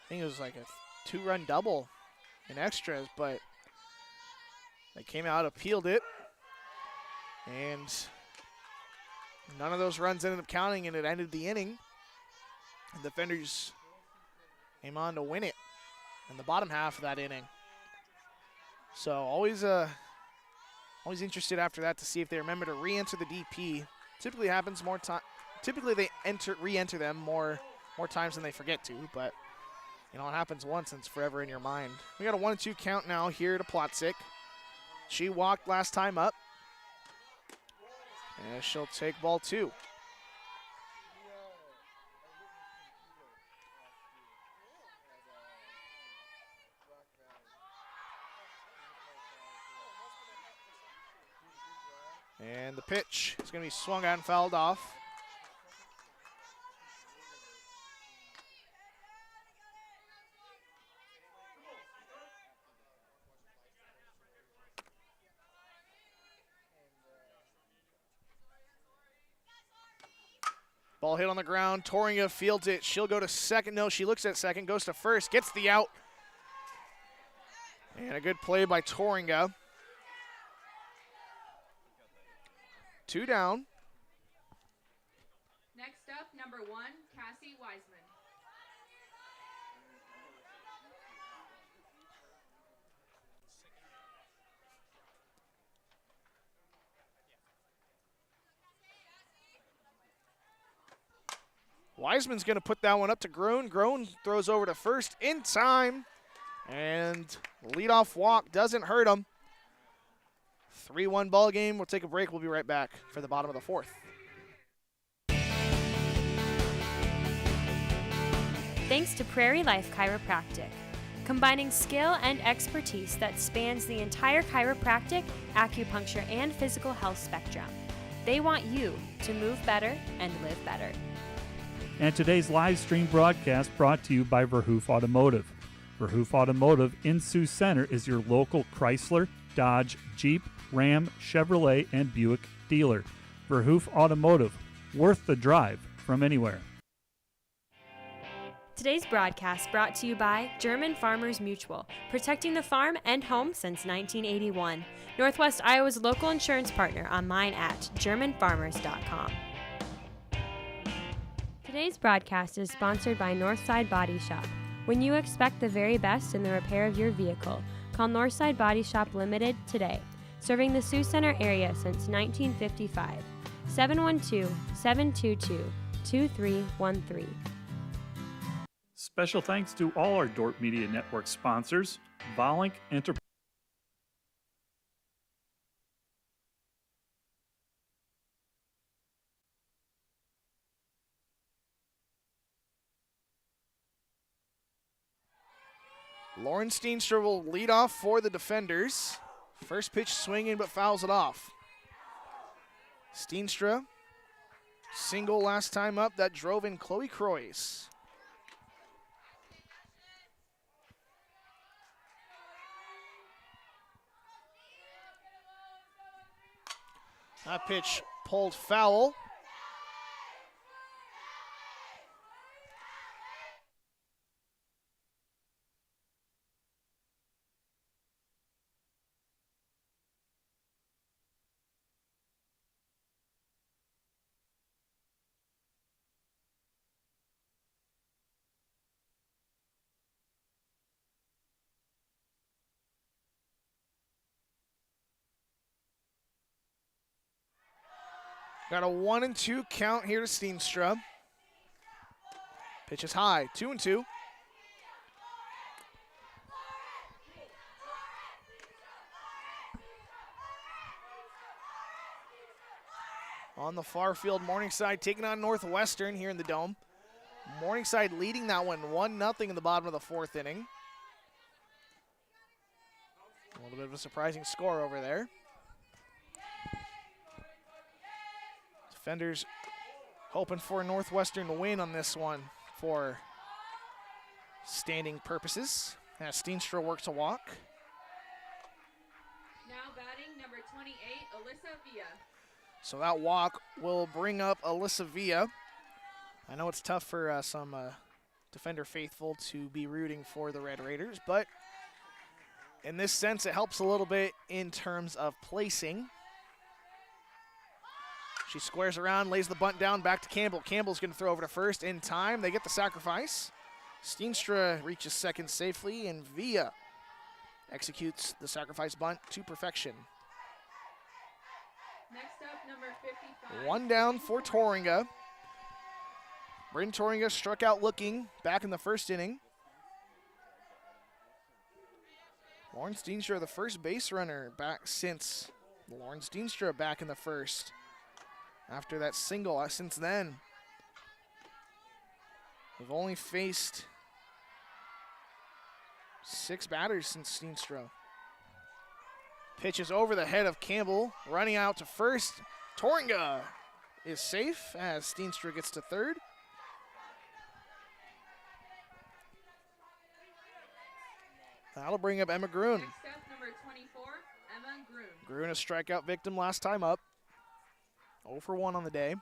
think it was like a 2-run double in extras, but they came out, appealed it, and none of those runs ended up counting, and it ended the inning. And the Defenders came on to win it in the bottom half of that inning. So always interested after that to see if they remember to re-enter the DP. Typically happens more time. Typically they re-enter them more times than they forget to, but you know, it happens once and it's forever in your mind. We got a 1-2 count now here to Plotzik. She walked last time up. And she'll take ball 2. And the pitch is going to be swung out and fouled off. Ball hit on the ground. Toringa fields it. She'll go to second. No, she looks at second, goes to first, gets the out. And a good play by Toringa. 2 down. Next up, number 1, Cassie Wiseman. Wiseman's going to put that one up to Groen. Groen throws over to first in time. And leadoff walk doesn't hurt him. 3-1 ball game. We'll take a break. We'll be right back for the bottom of the 4th. Thanks to Prairie Life Chiropractic, combining skill and expertise that spans the entire chiropractic, acupuncture, and physical health spectrum. They want you to move better and live better. And today's live stream broadcast brought to you by Verhoof Automotive. Verhoof Automotive in Sioux Center is your local Chrysler, Dodge, Jeep, Ram, Chevrolet, and Buick dealer. Verhoof Automotive, worth the drive from anywhere. Today's broadcast brought to you by German Farmers Mutual, protecting the farm and home since 1981. Northwest Iowa's local insurance partner, online at germanfarmers.com. Today's broadcast is sponsored by Northside Body Shop. When you expect the very best in the repair of your vehicle, call Northside Body Shop Limited today, serving the Sioux Center area since 1955. 712-722-2313. Special thanks to all our Dordt Media Network sponsors, Volink Enterprise. Lauren Steenstra will lead off for the defenders. First pitch swinging, but fouls it off. Steenstra, single last time up that drove in Chloe Croys. That pitch pulled foul. Got a 1-2 count here to Steenstra. Pitch is high, 2-2. On the far field, Morningside taking on Northwestern here in the Dome. Morningside leading that one 1-0 in the bottom of the fourth inning. A little bit of a surprising score over there. Defenders hoping for a Northwestern win on this one for standing purposes. As Steenstra works a walk. Now batting number 28, Alyssa Villa. So that walk will bring up Alyssa Villa. I know it's tough for some defender faithful to be rooting for the Red Raiders, but in this sense it helps a little bit in terms of placing. She squares around, lays the bunt down, back to Campbell. Campbell's going to throw over to first in time. They get the sacrifice. Steenstra reaches second safely, and Villa executes the sacrifice bunt to perfection. Next up, number 55. One down for Torringa. Bryn Torringa struck out looking back in the first inning. Lauren Steenstra, the first base runner back since Lauren Steenstra back in the first. After that single, since then, we've only faced 6 batters since Steenstra. Pitch is over the head of Campbell, running out to first. Torringa is safe as Steenstra gets to third. That'll bring up Emma Grun. Next up, number 24, Emma Grun. Grun, a strikeout victim last time up. 0 for 1 on the day.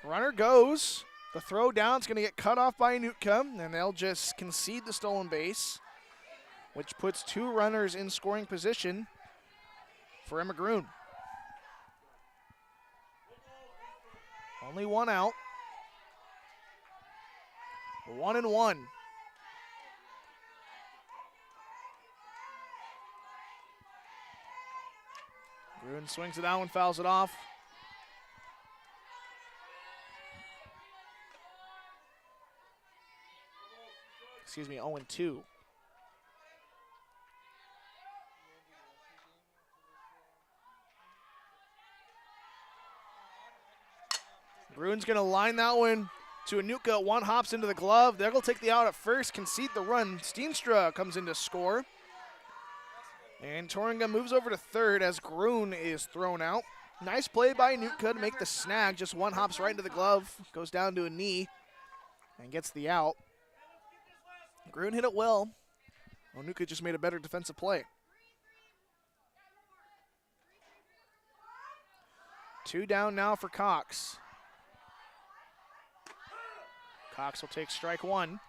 Runner goes. The throw down is going to get cut off by Anutka, and they'll just concede the stolen base, which puts 2 runners in scoring position for Emma Grun. Only 1 out. 1-1. Grun swings it out and fouls it off. Excuse me, 0-2. Grun's going to line that one to Anutka. 1 hops into the glove. They'll take the out at first, concede the run. Steenstra comes in to score. And Torringa moves over to third as Grun is thrown out. Nice play by Nootka to make the snag. Just one hops right into the glove, goes down to a knee, and gets the out. Gruen hit it well. Nootka just made a better defensive play. 2 down now for Cox. Cox will take strike 1.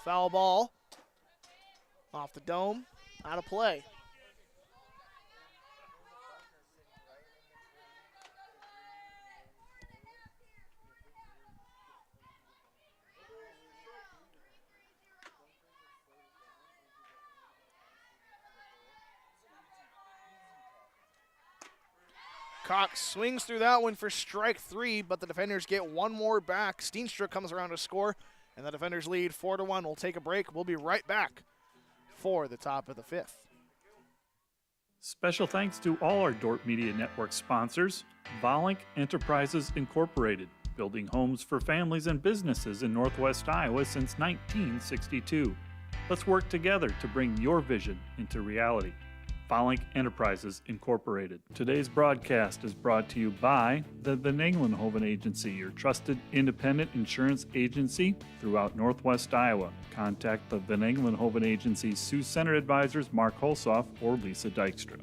Foul ball. Off the dome. Out of play. Cox swings through that one for strike 3, but the defenders get one more back. Steenstra comes around to score, and the defenders lead 4-1. We'll take a break. We'll be right back for the top of the 5th. Special thanks to all our Dordt Media Network sponsors. Volink Enterprises Incorporated, building homes for families and businesses in Northwest Iowa since 1962. Let's work together to bring your vision into reality. Volink Enterprises Incorporated. Today's broadcast is brought to you by the Van Engelenhoven Agency, your trusted independent insurance agency throughout Northwest Iowa. Contact the Van Engelenhoven Agency's Sioux Center advisors Mark Holsoff or Lisa Dykstra.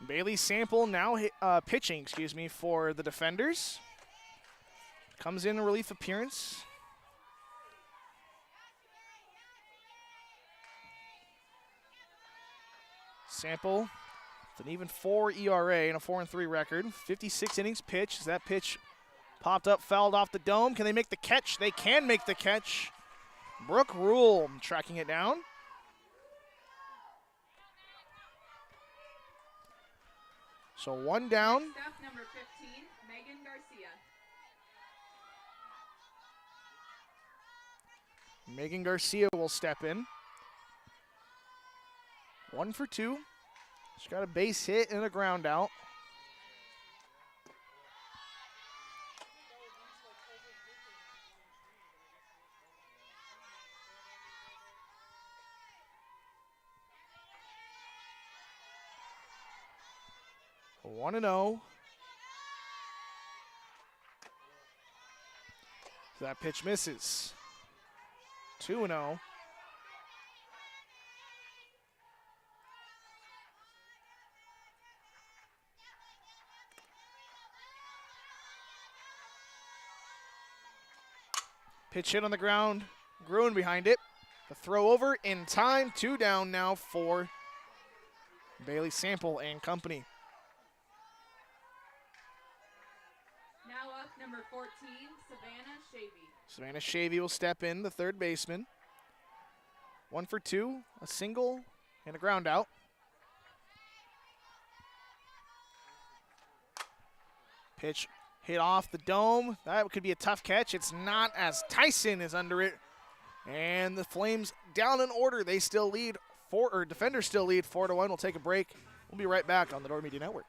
Bailey Sample now pitching, for the defenders. Comes in a relief appearance. Sample with an even 4 ERA and a 4-3 record. 56 innings pitched. That pitch popped up, fouled off the dome. Can they make the catch? They can make the catch. Brooke Rule tracking it down. So 1 down. Staff number 15, Megan Garcia. Megan Garcia will step in. 1 for 2. She's got a base hit and a ground out. A 1-0. That pitch misses. 2-0. Pitch hit on the ground. Gruen behind it. The throw over in time. 2 down now for Bailey Sample and company. Now up, number 14, Savannah Shavy. Savannah Shavy will step in, the third baseman. 1 for 2, a single and a ground out. Pitch hit off the dome. That could be a tough catch. It's not, as Tyson is under it. And the Flames down in order. They still lead defenders still lead 4-1. We'll take a break. We'll be right back on the Dordt Media Network.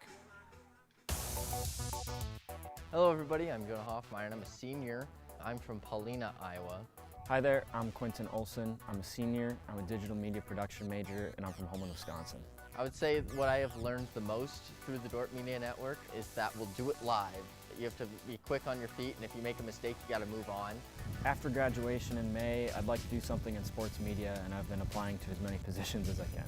Hello everybody, I'm Jonah Hoffmeyer and I'm a senior. I'm from Paulina, Iowa. Hi there, I'm Quentin Olson. I'm a senior. I'm a digital media production major and I'm from Holman, Wisconsin. I would say what I have learned the most through the Dordt Media Network is that we'll do it live. You have to be quick on your feet, and if you make a mistake, you got to move on. After graduation in May, I'd like to do something in sports media, and I've been applying to as many positions as I can.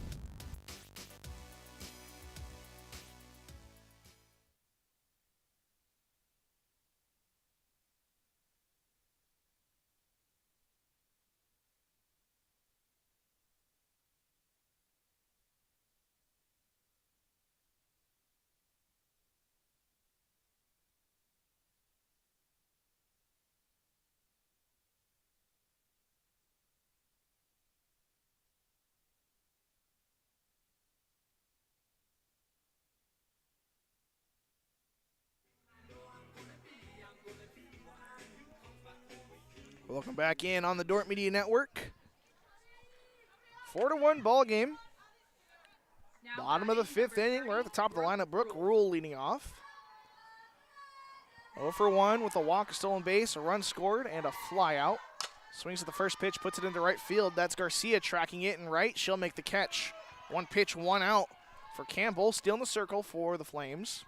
Welcome back in on the Dordt Media Network. 4-1 ball game. Bottom of the 5th inning. We're at the top of the lineup. Brooke Rule leading off. 0 for 1 with a walk, a stolen base, a run scored, and a fly out. Swings at the first pitch, puts it into right field. That's Garcia tracking it in right. She'll make the catch. 1 pitch, 1 out for Campbell. Still in the circle for the Flames.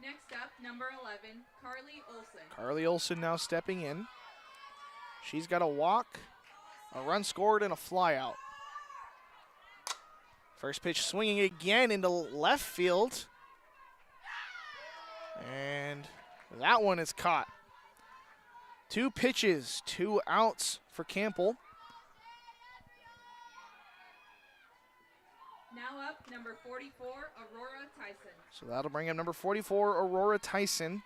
Next up, number 11, Carly Olson. Carly Olson now stepping in. She's got a walk, a run scored, and a fly out. First pitch swinging again into left field. And that one is caught. 2 pitches, 2 outs for Campbell. Now up, number 44, Aurora Tyson. So that'll bring him number 44, Aurora Tyson.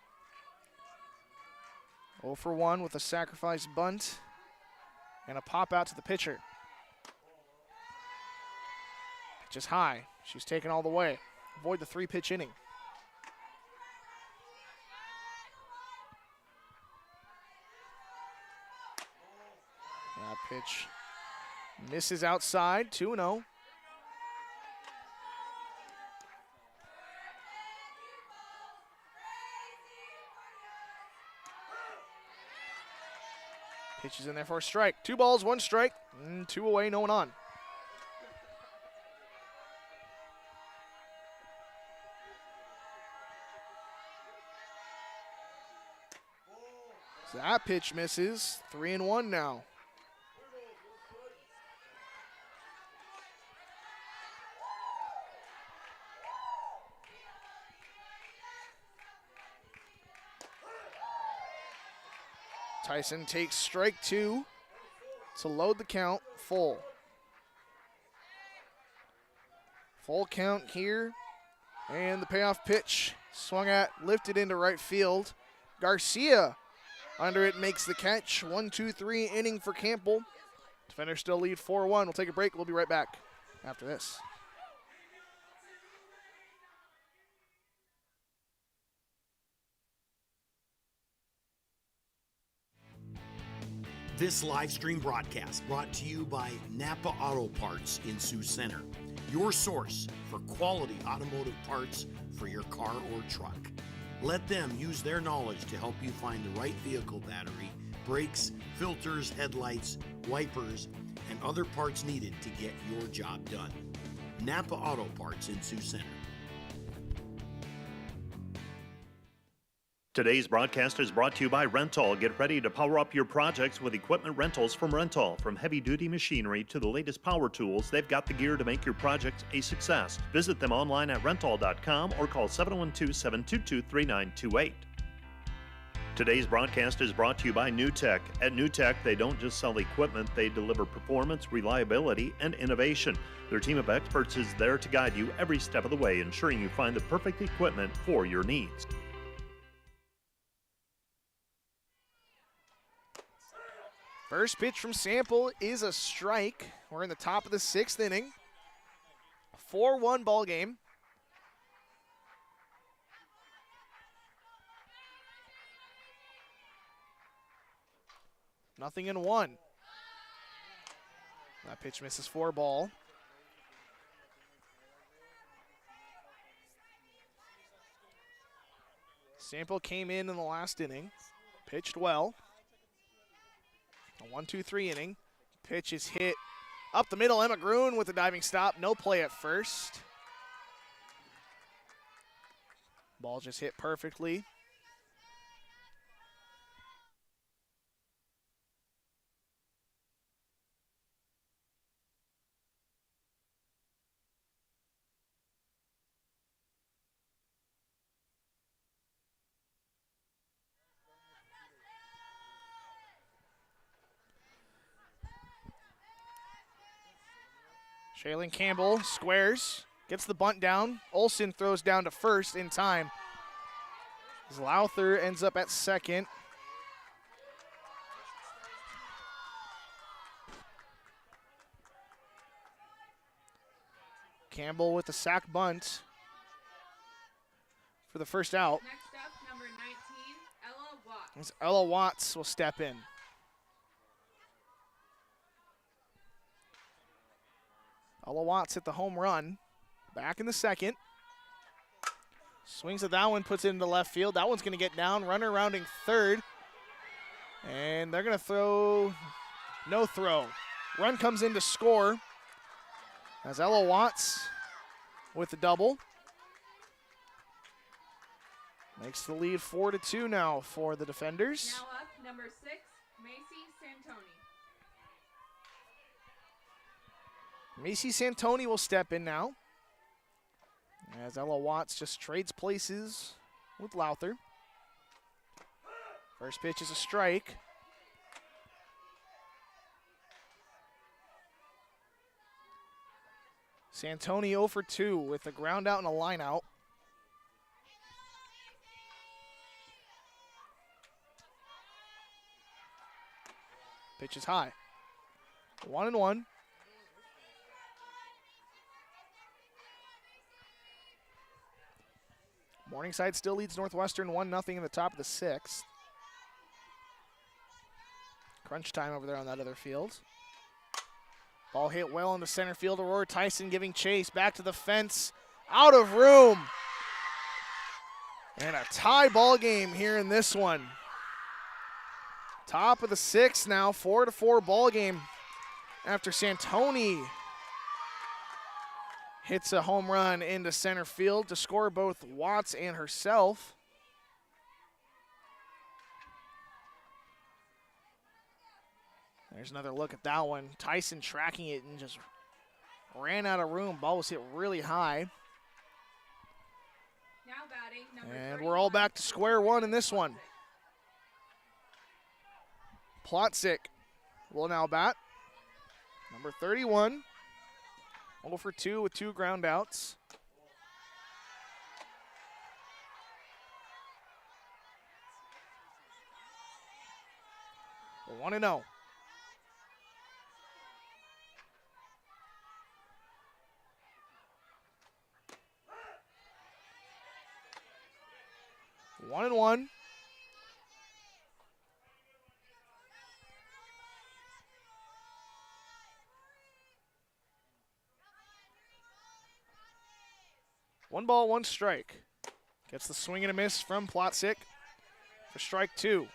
0 for 1 with a sacrifice bunt and a pop out to the pitcher. Pitch is high. She's taken all the way. Avoid the 3-pitch inning. That pitch misses outside, 2-0. Pitch is in there for a strike. 2 balls, 1 strike, 2 away, no one on. So that pitch misses. 3-1 now. Tyson takes strike 2 to load the count full. Full count here. And the payoff pitch swung at, lifted into right field. Garcia under it makes the catch. 1-2-3 inning for Campbell. Defenders still lead 4-1. We'll take a break. We'll be right back after this. This live stream broadcast brought to you by Napa Auto Parts in Sioux Center, your source for quality automotive parts for your car or truck. Let them use their knowledge to help you find the right vehicle battery, brakes, filters, headlights, wipers, and other parts needed to get your job done. Napa Auto Parts in Sioux Center. Today's broadcast is brought to you by Rental. Get ready to power up your projects with equipment rentals from Rental. From heavy-duty machinery to the latest power tools, they've got the gear to make your project a success. Visit them online at rental.com or call 712-722-3928. Today's broadcast is brought to you by NewTek. At NewTek, they don't just sell equipment, they deliver performance, reliability, and innovation. Their team of experts is there to guide you every step of the way, ensuring you find the perfect equipment for your needs. First pitch from Sample is a strike. We're in the top of the 6th inning. 4-1 ball game. Nothing in 1. That pitch misses 4 ball. Sample came in the last inning. Pitched well. A 1-2-3 inning. Pitch is hit up the middle. Emma Gruen with a diving stop. No play at first. Ball just hit perfectly. Shaylin Campbell squares, gets the bunt down. Olson throws down to first in time. Zlauther ends up at second. Campbell with the sack bunt. for the first out. Next up, number 19, Ella Watts. As Ella Watts will step in. Ella Watts hit the home run. Back in the second. Swings at that one, puts it into left field. That one's going to get down. Runner rounding third. And they're going to throw. No throw. Run comes in to score. As Ella Watts with the double. Makes the lead 4-2 now for the defenders. Now up, number 6, Macy Santoni. Macy Santoni will step in now. As Ella Watts just trades places with Lowther. First pitch is a strike. Santoni 0 for 2 with a ground out and a line out. Pitch is high. 1-1. Morningside still leads Northwestern 1-0 in the top of the 6th. Crunch time over there on that other field. Ball hit well into center field. Aurora Tyson giving chase. Back to the fence. Out of room. And a tie ball game here in this one. Top of the 6th now. 4-4 ball game after Santoni hits a home run into center field to score both Watts and herself. There's another look at that one. Tyson tracking it and just ran out of room. Ball was hit really high. Now batting, number And we're all back to square one in this one. Plotzik will now bat. Number 31. 0 for 2 with 2 ground outs. We're 1-0. One and one. One ball, one strike. Gets the swing and a miss from Plotzik for strike 2.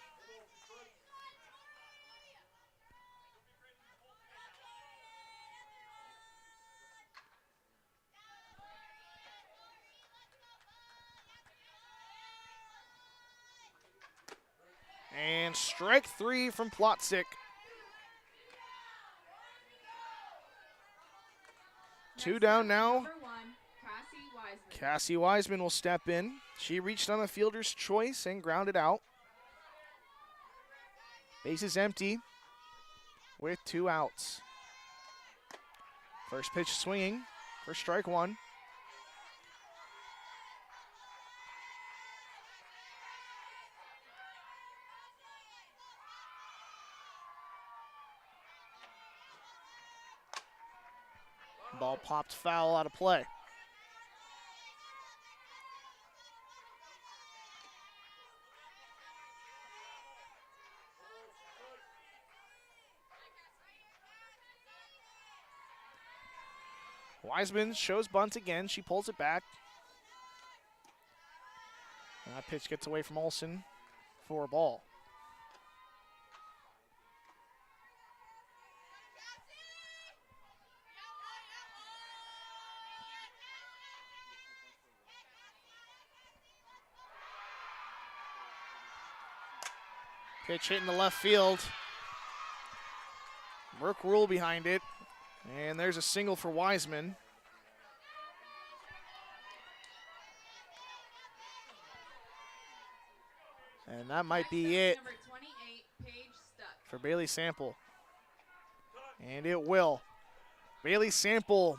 And strike 3 from Plotzik. 2 down now. Number 1, Cassie Wiseman. Cassie Wiseman will step in. She reached on a fielder's choice and grounded out. Base is empty with 2 outs. First pitch swinging for strike 1. Ball popped foul out of play. Wiseman shows bunt again. She pulls it back. And that pitch gets away from Olsen for a ball. Pitch hit in the left field. Brooke Rule behind it. And there's a single for Wiseman. And that might be it Number 28, Paige Stuck. for Bailey Sample. And it will. Bailey Sample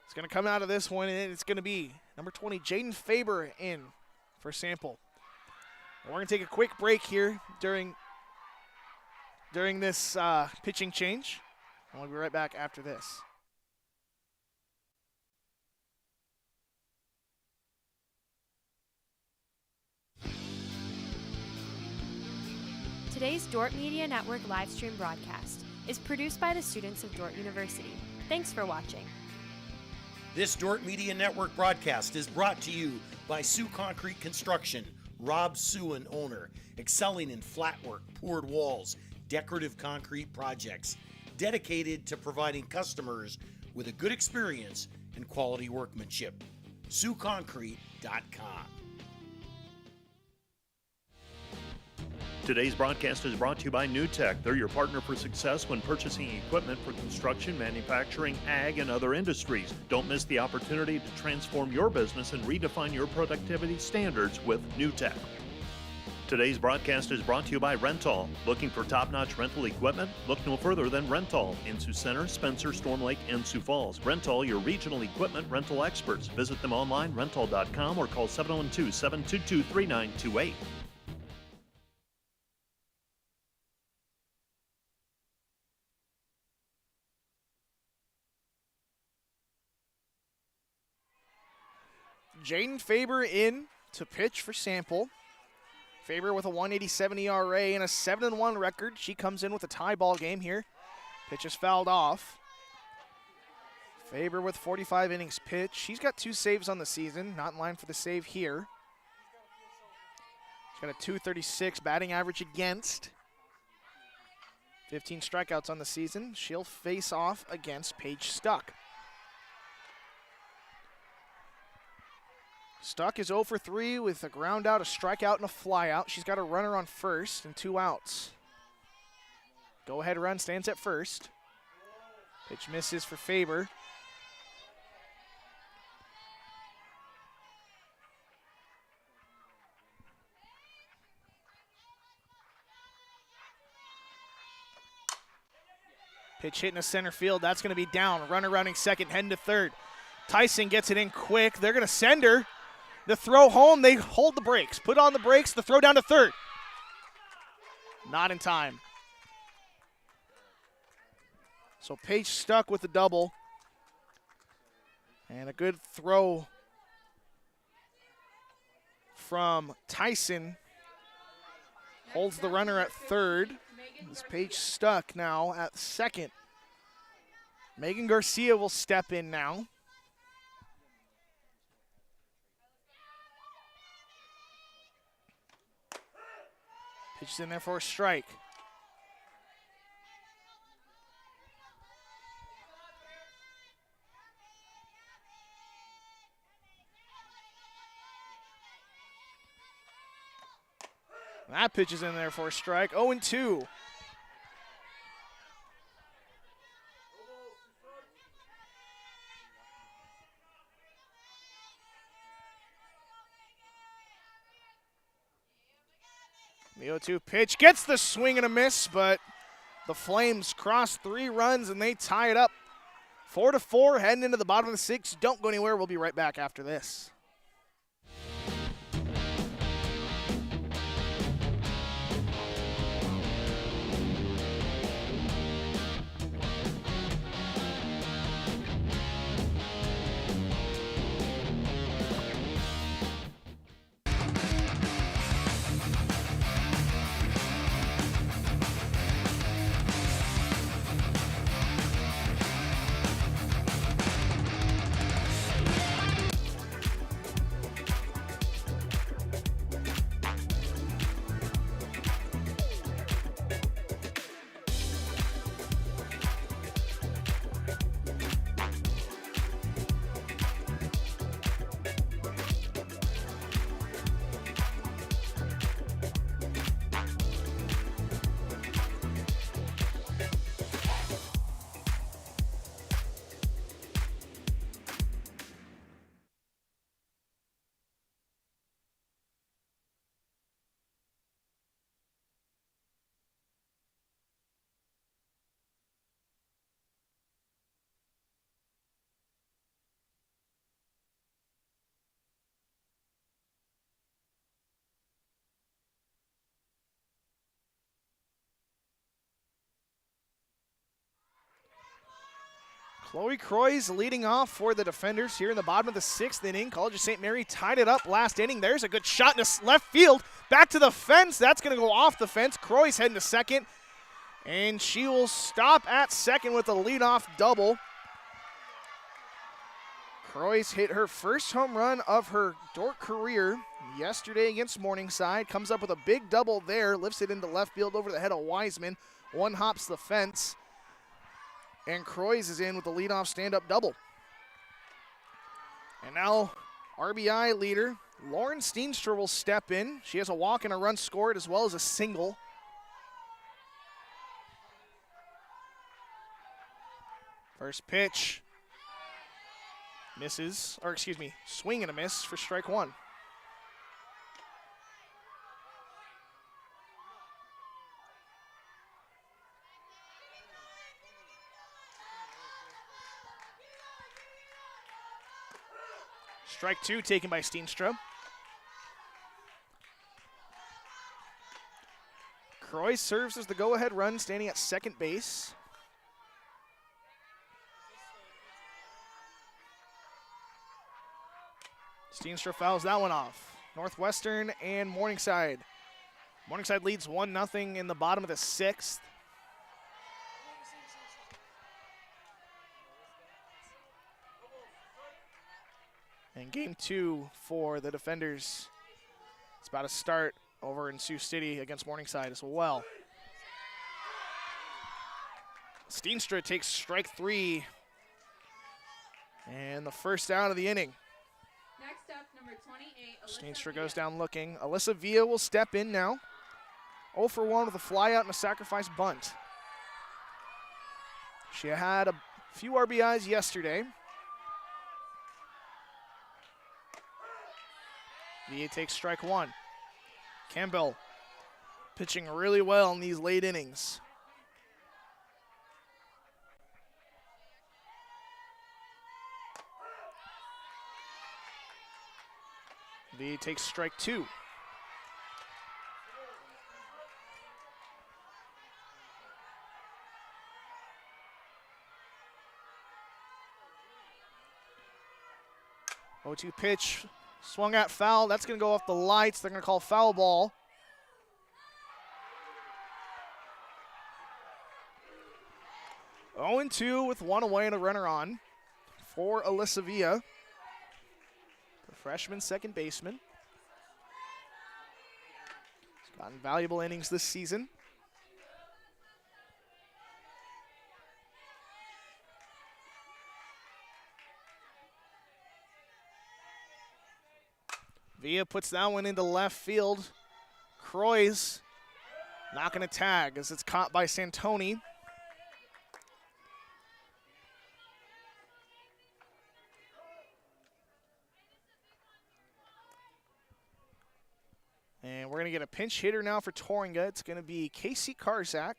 is going to come out of this one, and it's going to be number 20, Jaden Faber, in for Sample. And we're going to take a quick break here during this pitching change. And we'll be right back after this. Today's Dordt Media Network live stream broadcast is produced by the students of Dordt University. Thanks for watching. This Dordt Media Network broadcast is brought to you by Sioux Concrete Construction, Rob Suen, owner, excelling in flat work, poured walls, decorative concrete projects, dedicated to providing customers with a good experience and quality workmanship. SiouxConcrete.com. Today's broadcast is brought to you by NewTek. They're your partner for success when purchasing equipment for construction, manufacturing, ag, and other industries. Don't miss the opportunity to transform your business and redefine your productivity standards with NewTek. Today's broadcast is brought to you by Rental. Looking for top-notch rental equipment? Look no further than Rental in Sioux Center, Spencer, Storm Lake, and Sioux Falls. Rental, your regional equipment rental experts. Visit them online, rental.com, or call 712-722-3928. Jaden Faber in to pitch for Sample. Faber with a 187 ERA and a 7-1 record. She comes in with a tie ball game here. Pitch is fouled off. Faber with 45 innings pitched. She's got 2 saves on the season, not in line for the save here. She's got a 236 batting average against. 15 strikeouts on the season. She'll face off against Paige Stuck. Stuck is 0 for 3 with a ground out, a strikeout, and a fly out. She's got a runner on first and 2 outs. Go-ahead run stands at first. Pitch misses for Faber. Pitch hit in the center field. That's going to be down. Runner running second, heading to third. Tyson gets it in quick. They're going to send her. The throw home, they hold the brakes. Put on the brakes, the throw down to third. Not in time. So Paige Stuck with the double. And a good throw from Tyson. Holds the runner at third. It's Paige Stuck now at second. Megan Garcia will step in now. Pitches in there for a strike. That pitch is in there for a strike. 0-2. The 0-2 pitch gets the swing and a miss, but the Flames cross 3 runs and they tie it up 4-4, heading into the bottom of the 6th. Don't go anywhere. We'll be right back after this. Chloe Croys leading off for the defenders here in the bottom of the 6th inning. College of St. Mary tied it up last inning. There's a good shot in the left field. Back to the fence. That's going to go off the fence. Croys heading to second. And she will stop at second with a leadoff double. Croys hit her first home run of her Dordt career yesterday against Morningside. Comes up with a big double there. Lifts it into left field over the head of Wiseman. One hops the fence. And Croys is in with the leadoff stand-up double. And now RBI leader Lauren Steenstra will step in. She has a walk and a run scored as well as a single. First pitch. Misses, or excuse me, swing and a miss for strike one. Strike two taken by Steenstra. Croy serves as the go-ahead run, standing at second base. Steenstra fouls that one off. Northwestern and Morningside. Morningside leads 1-0 in the bottom of the 6th. And game 2 for the defenders. It's about to start over in Sioux City against Morningside as well. Steenstra takes strike 3. And the first out of the inning. Next up, number 28, Steenstra goes down looking. Alyssa Villa will step in now. 0 for 1 with a fly out and a sacrifice bunt. She had a few RBIs yesterday. Villa takes strike 1. Campbell pitching really well in these late innings. Villa takes strike 2. O2 pitch. Swung at foul. That's going to go off the lights. They're going to call foul ball. Oh and 2 with one away and a runner on for Alyssa Villa, the freshman second baseman. She's gotten valuable innings this season. Villa puts that one into left field. Croys not going to tag as it's caught by Santoni. And we're going to get a pinch hitter now for Torringa. It's going to be Casey Karzak.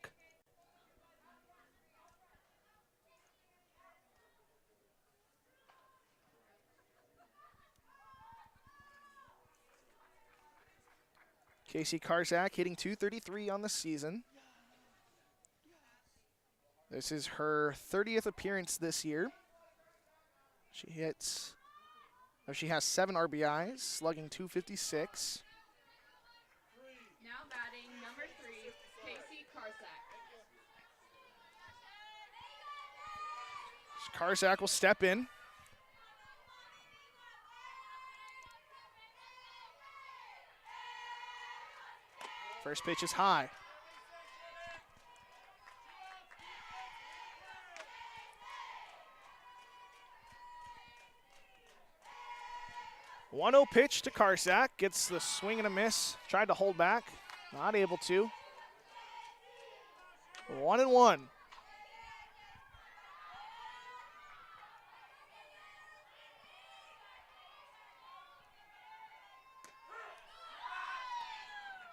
Casey Karzak hitting .233 on the season. This is her 30th appearance this year. She has 7 RBIs, slugging .256. Now batting number 3, Casey Karzak. Karzak will step in. First pitch is high. One-0 pitch to Karzak. Gets the swing and a miss. Tried to hold back. Not able to. 1-1.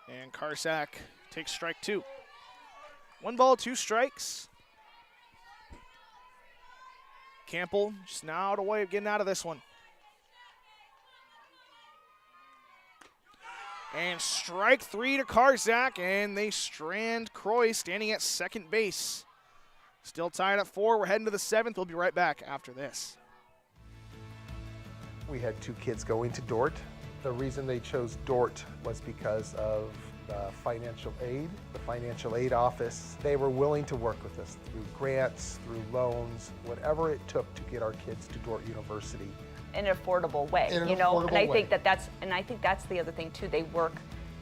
And Karzak takes strike 2. 1 ball, 2 strikes. Campbell just now out of way of getting out of this one. And strike 3 to Karzak, and they strand Croy standing at second base. Still tied at 4. We're heading to the 7th. We'll be right back after this. We had 2 kids going to Dordt. The reason they chose Dordt was because of the financial aid. The financial aid office, they were willing to work with us through grants, through loans, whatever it took to get our kids to Dordt University. In an affordable way, you know, and I think that's the other thing too. They work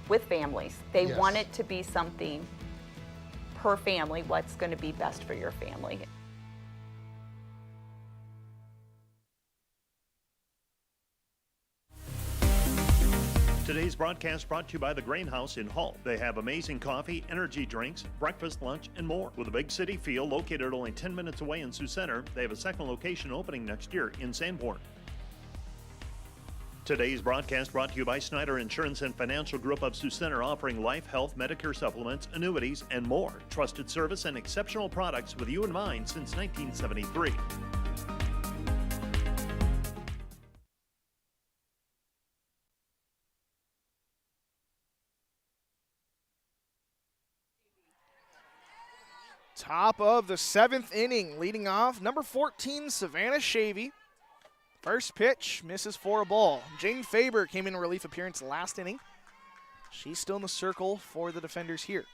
with families. They want it to be something per family, what's going to be best for your family. Today's broadcast brought to you by the Grain House in Hull. They have amazing coffee, energy drinks, breakfast, lunch, and more. With a big city feel, located only 10 minutes away in Sioux Center, they have a second location opening next year in Sanborn. Today's broadcast brought to you by Snyder Insurance and Financial Group of Sioux Center, offering life, health, Medicare supplements, annuities, and more. Trusted service and exceptional products with you in mind since 1973. Top of the 7th inning, leading off, number 14, Savannah Shavy. First pitch, misses for a ball. Jane Faber came in relief appearance last inning. She's still in the circle for the defenders here.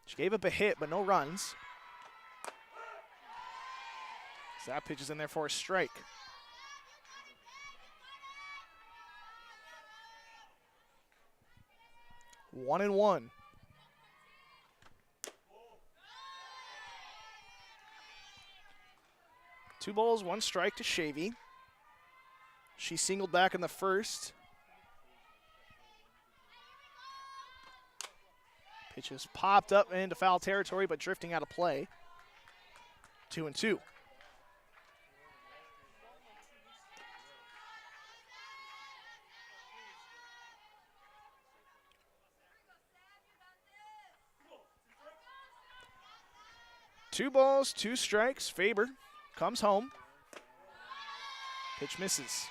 She gave up a hit, but no runs. So that pitch is in there for a strike. One and one. Two balls, one strike to Shavy. She singled back in the first. Pitch has popped up into foul territory, but drifting out of play. 2-2. Two balls, two strikes. Faber comes home. Pitch misses.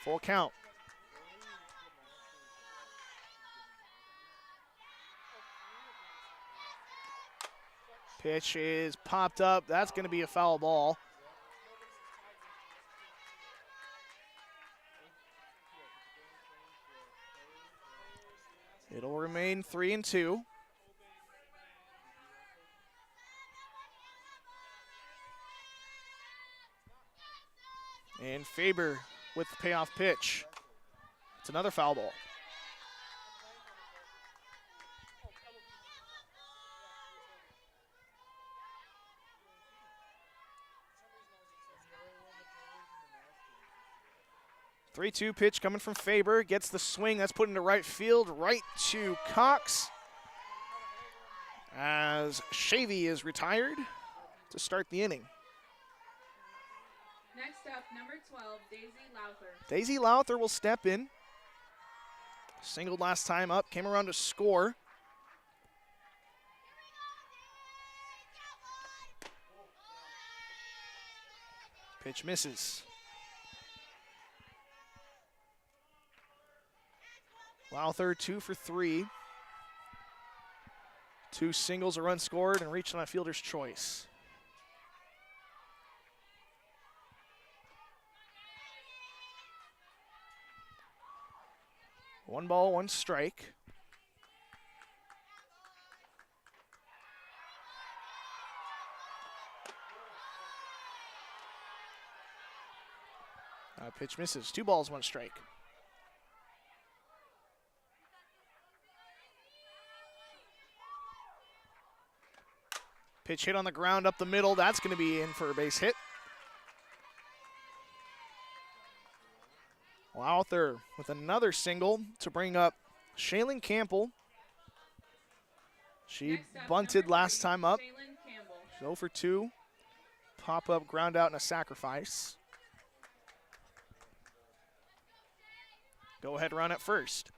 Full count. Pitch is popped up. That's going to be a foul ball. It'll remain 3-2. And Faber with the payoff pitch. It's another foul ball. Three-two pitch coming from Faber. Gets the swing. That's put into right field. Right to Cox. As Shavy is retired to start the inning. Next up, number 12, Daisy Lowther. Daisy Lowther will step in. Singled last time up, came around to score. Pitch misses. Lowther 2 for 3. Two singles, a run scored, and reached on a fielder's choice. One ball, one strike. Pitch misses. 2 balls, 1 strike. Pitch hit on the ground up the middle. That's going to be in for a base hit. Lowther with another single to bring up Shaylin Campbell. She bunted last time up. She's 0 for 2. Pop up, ground out, and a sacrifice. Go ahead run at first.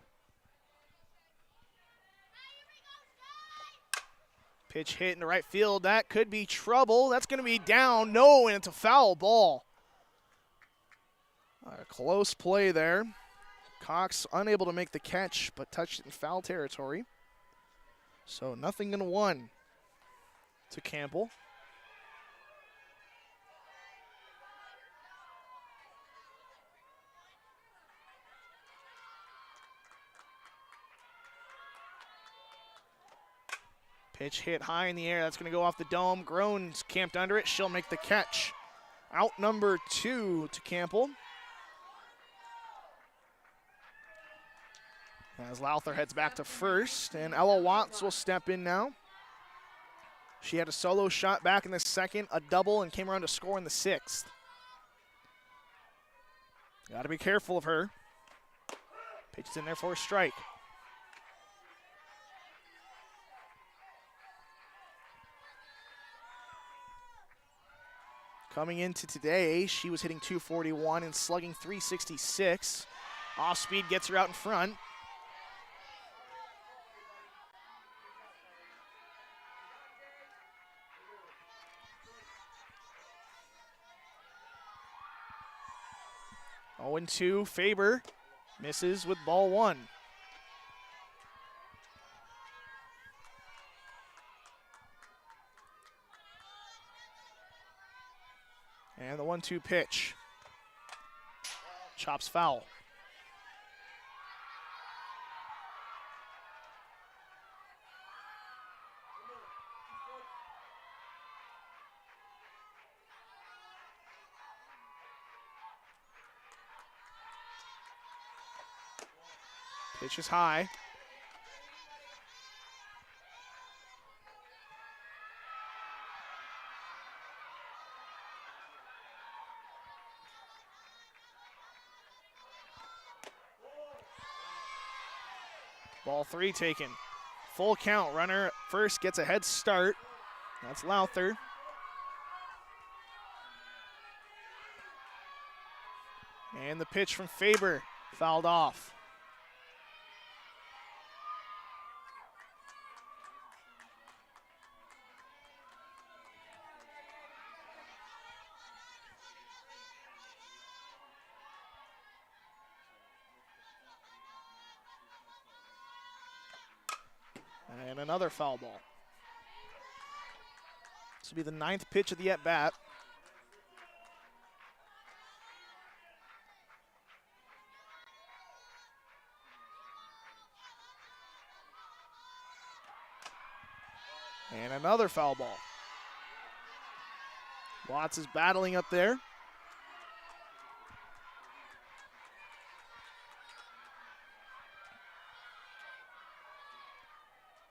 Pitch hit into right field. That could be trouble. That's going to be down. No, and it's a foul ball. A close play there. Cox unable to make the catch, but touched it in foul territory. So 0-1 to Campbell. Pitch hit high in the air. That's going to go off the dome. Groan's camped under it. She'll make the catch. Out number 2 to Campbell. As Lowther heads back to first, and Ella Watts will step in now. She had a solo shot back in the second, a double, and came around to score in the 6th. Got to be careful of her. Pitch is in there for a strike. Coming into today, she was hitting .241 and slugging .366. Off speed gets her out in front. Oh, 0-2, Faber misses with ball 1. And the 1-2 pitch. Chops foul. Pitch is high. Ball 3 taken. Full count. Runner first gets a head start. That's Lowther. And the pitch from Faber fouled off. And another foul ball. This will be the 9th pitch of the at-bat. And another foul ball. Watts is battling up there.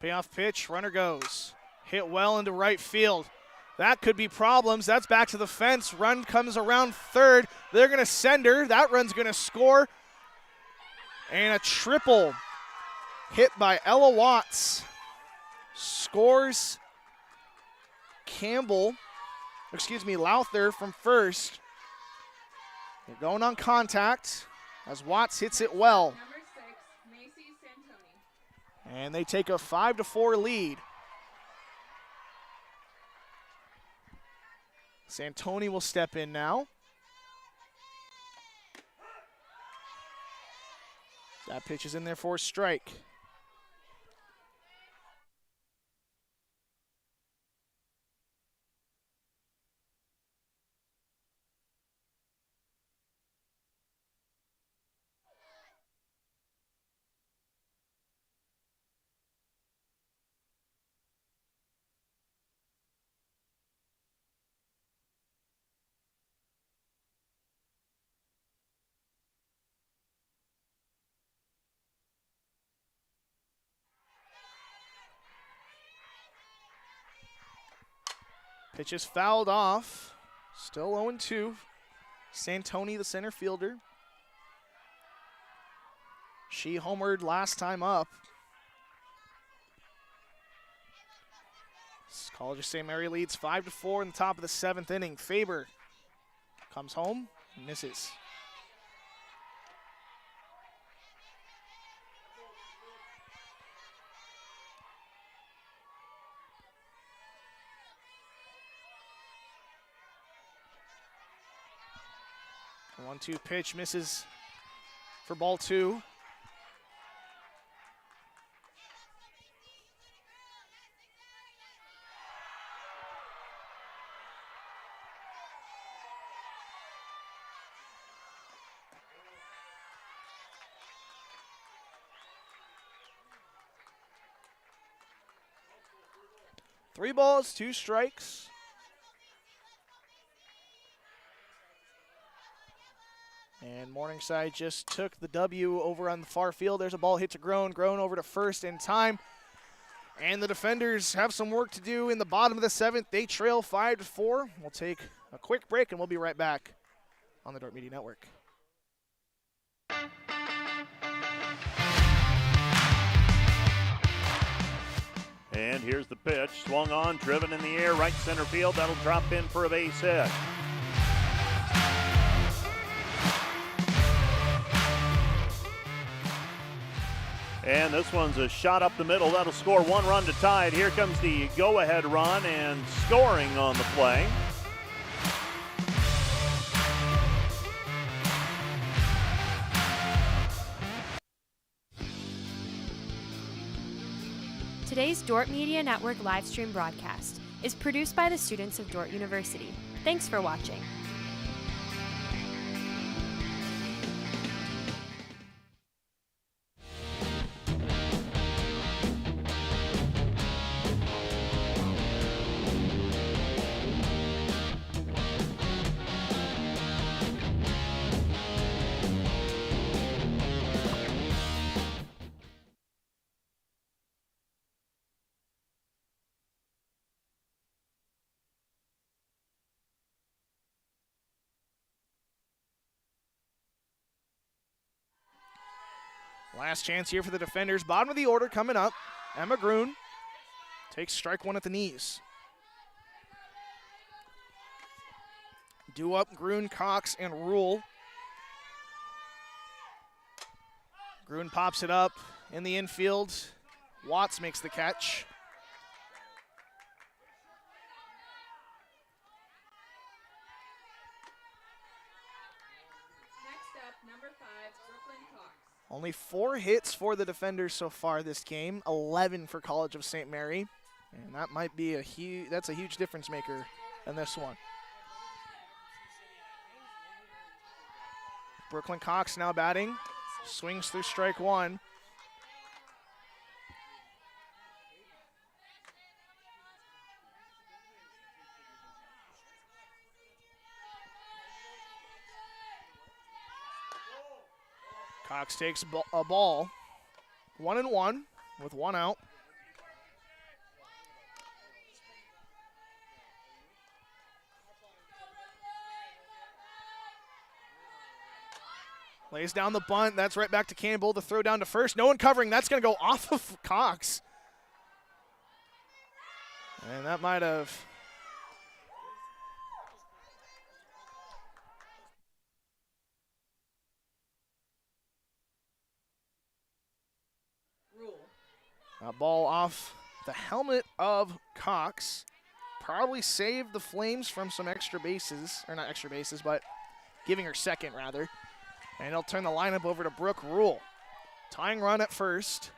Payoff pitch, runner goes. Hit well into right field. That could be problems. That's back to the fence. Run comes around third. They're going to send her. That run's going to score. And a triple hit by Ella Watts. Scores Lowther from first. They're going on contact as Watts hits it well. And they take a 5-4 lead. Santoni will step in now. That pitch is in there for a strike. Pitch is fouled off. Still 0-2. Santoni, the center fielder. She homered last time up. College of St. Mary leads 5-4 in the top of the 7th inning. Faber comes home, misses. The 1-2 pitch misses for ball 2. 3 balls, 2 strikes. And Morningside just took the W over on the far field. There's a ball hit to Groen. Groen over to first in time. And the defenders have some work to do in the bottom of the 7th. They trail 5-4. We'll take a quick break, and we'll be right back on the Dordt Media Network. And here's the pitch. Swung on, driven in the air, right center field. That'll drop in for a base hit. And this one's a shot up the middle. That'll score 1 run to tie it. Here comes the go-ahead run and scoring on the play. Today's Dordt Media Network live stream broadcast is produced by the students of Dordt University. Thanks for watching. Last chance here for the defenders. Bottom of the order coming up. Emma Groen takes strike 1 at the knees. Due up Groen, Cox, and Rule. Groen pops it up in the infield. Watts makes the catch. Next up, number 5, Brooklyn Cox. Only 4 hits for the defenders so far this game, 11 for College of St. Mary. And that might be that's a huge difference maker in this one. Brooklyn Cox now batting, swings through strike 1. Cox takes a ball, 1-1 with 1 out. Lays down the bunt. That's right back to Campbell. The throw down to first. No one covering. That's going to go off of Cox. And that might have... A ball off the helmet of Cox. Probably saved the Flames from some extra bases. Or not extra bases, but giving her second, rather. And he'll turn the lineup over to Brooke Rule. Tying run at first.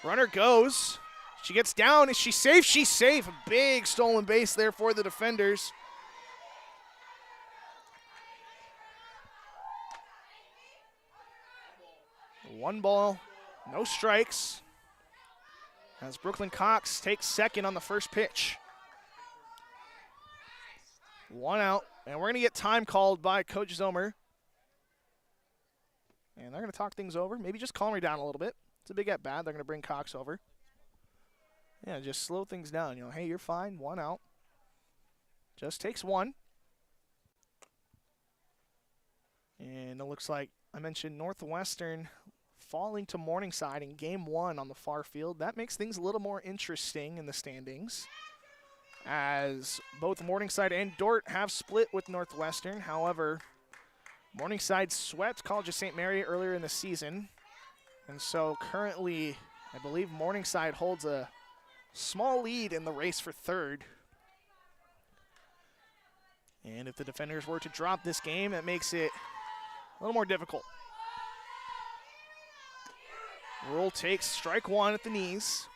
Runner goes. She gets down. Is she safe? She's safe. A big stolen base there for the defenders. One ball, no strikes. As Brooklyn Cox takes second on the first pitch. 1 out, and we're going to get time called by Coach Zomer. And they're going to talk things over, maybe just calm her down a little bit. It's a big at bat. They're going to bring Cox over. Yeah, just slow things down. You know, hey, you're fine. 1 out. Just takes 1. And it looks like I mentioned Northwestern falling to Morningside in Game 1 on the far field. That makes things a little more interesting in the standings, as both Morningside and Dordt have split with Northwestern. However, Morningside swept College of St. Mary earlier in the season, and so currently I believe Morningside holds a small lead in the race for third. And if the defenders were to drop this game, that makes it a little more difficult. Rule takes strike 1 at the knees.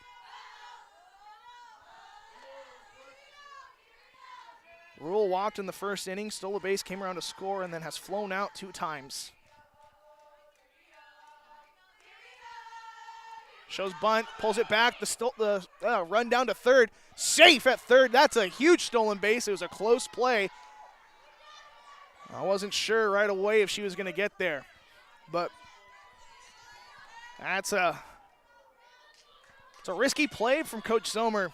Rule walked in the first inning, stole a base, came around to score, and then has flown out 2 times. Shows bunt, pulls it back, the run down to third. Safe at third. That's a huge stolen base. It was a close play. I wasn't sure right away if she was going to get there. But it's a risky play from Coach Zomer.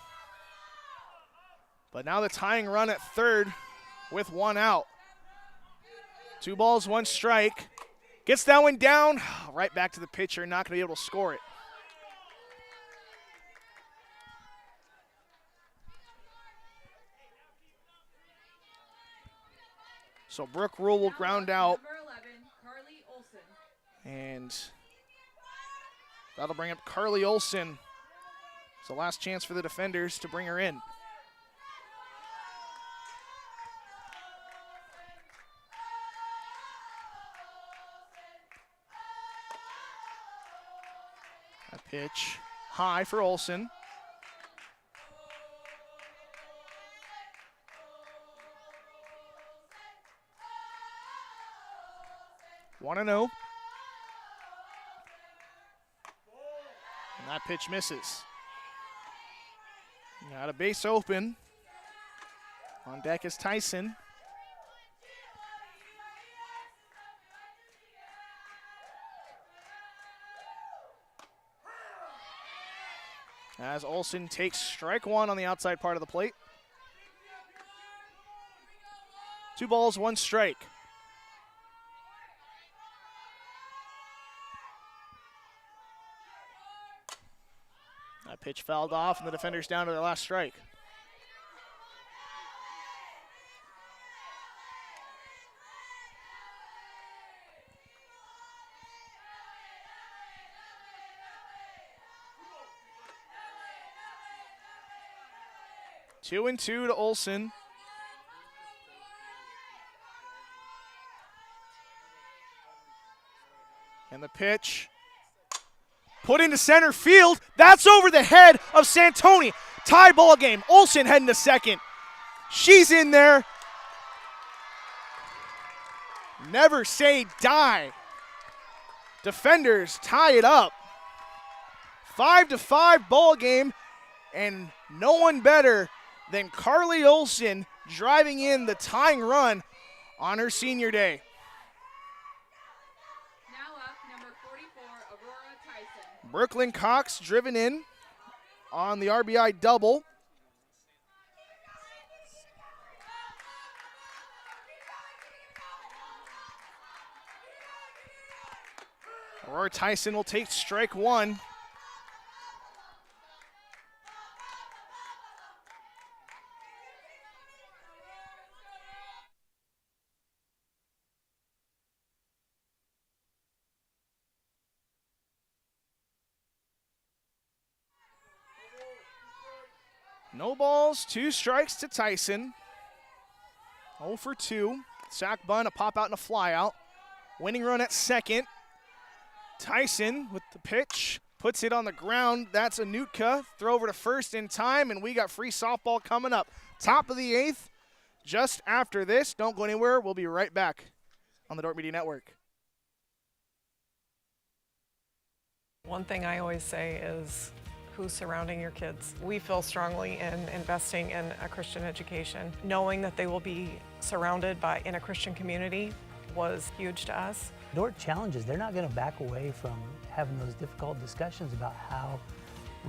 But now the tying run at third with one out. 2 balls, 1 strike. Gets that one down. Right back to the pitcher. Not going to be able to score it. So Brooke Rule will ground out. Number 11, Carly Olson. And that'll bring up Carly Olson. It's the last chance for the defenders to bring her in. A pitch high for Olson. One and 0. And that pitch misses. Got a base open. On deck is Tyson. As Olson takes strike 1 on the outside part of the plate. 2 balls, 1 strike. That pitch fouled off, and the defender's down to their last strike. Two and 2 to Olson. And the pitch put into center field. That's over the head of Santoni. Tie ball game. Olson heading to second. She's in there. Never say die. Defenders tie it up. 5-5 ball game, and no one better than Carly Olson driving in the tying run on her senior day. Now up, number 44, Aurora Tyson. Brooklyn Cox driven in on the RBI double. Aurora Tyson will take strike 1. No balls, 2 strikes to Tyson. 0 for 2. Sack bunt, a pop out and a fly out. Winning run at second. Tyson with the pitch, puts it on the ground. That's a Nootka. Throw over to first in time, and we got free softball coming up. Top of the 8th, just after this. Don't go anywhere. We'll be right back on the Dordt Media Network. One thing I always say is who's surrounding your kids. We feel strongly in investing in a Christian education. Knowing that they will be surrounded in a Christian community was huge to us. Dordt challenges, they're not going to back away from having those difficult discussions about how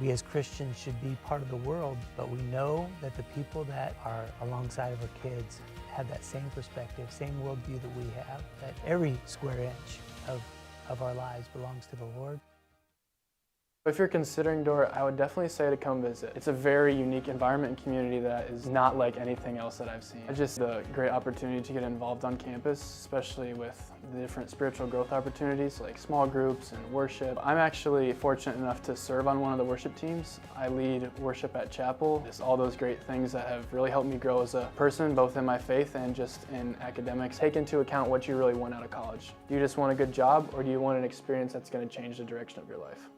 we as Christians should be part of the world, but we know that the people that are alongside of our kids have that same perspective, same worldview that we have, that every square inch of our lives belongs to the Lord. If you're considering Dordt, I would definitely say to come visit. It's a very unique environment and community that is not like anything else that I've seen. It's just a great opportunity to get involved on campus, especially with the different spiritual growth opportunities like small groups and worship. I'm actually fortunate enough to serve on one of the worship teams. I lead worship at chapel. Just all those great things that have really helped me grow as a person, both in my faith and just in academics. Take into account what you really want out of college. Do you just want a good job, or do you want an experience that's going to change the direction of your life?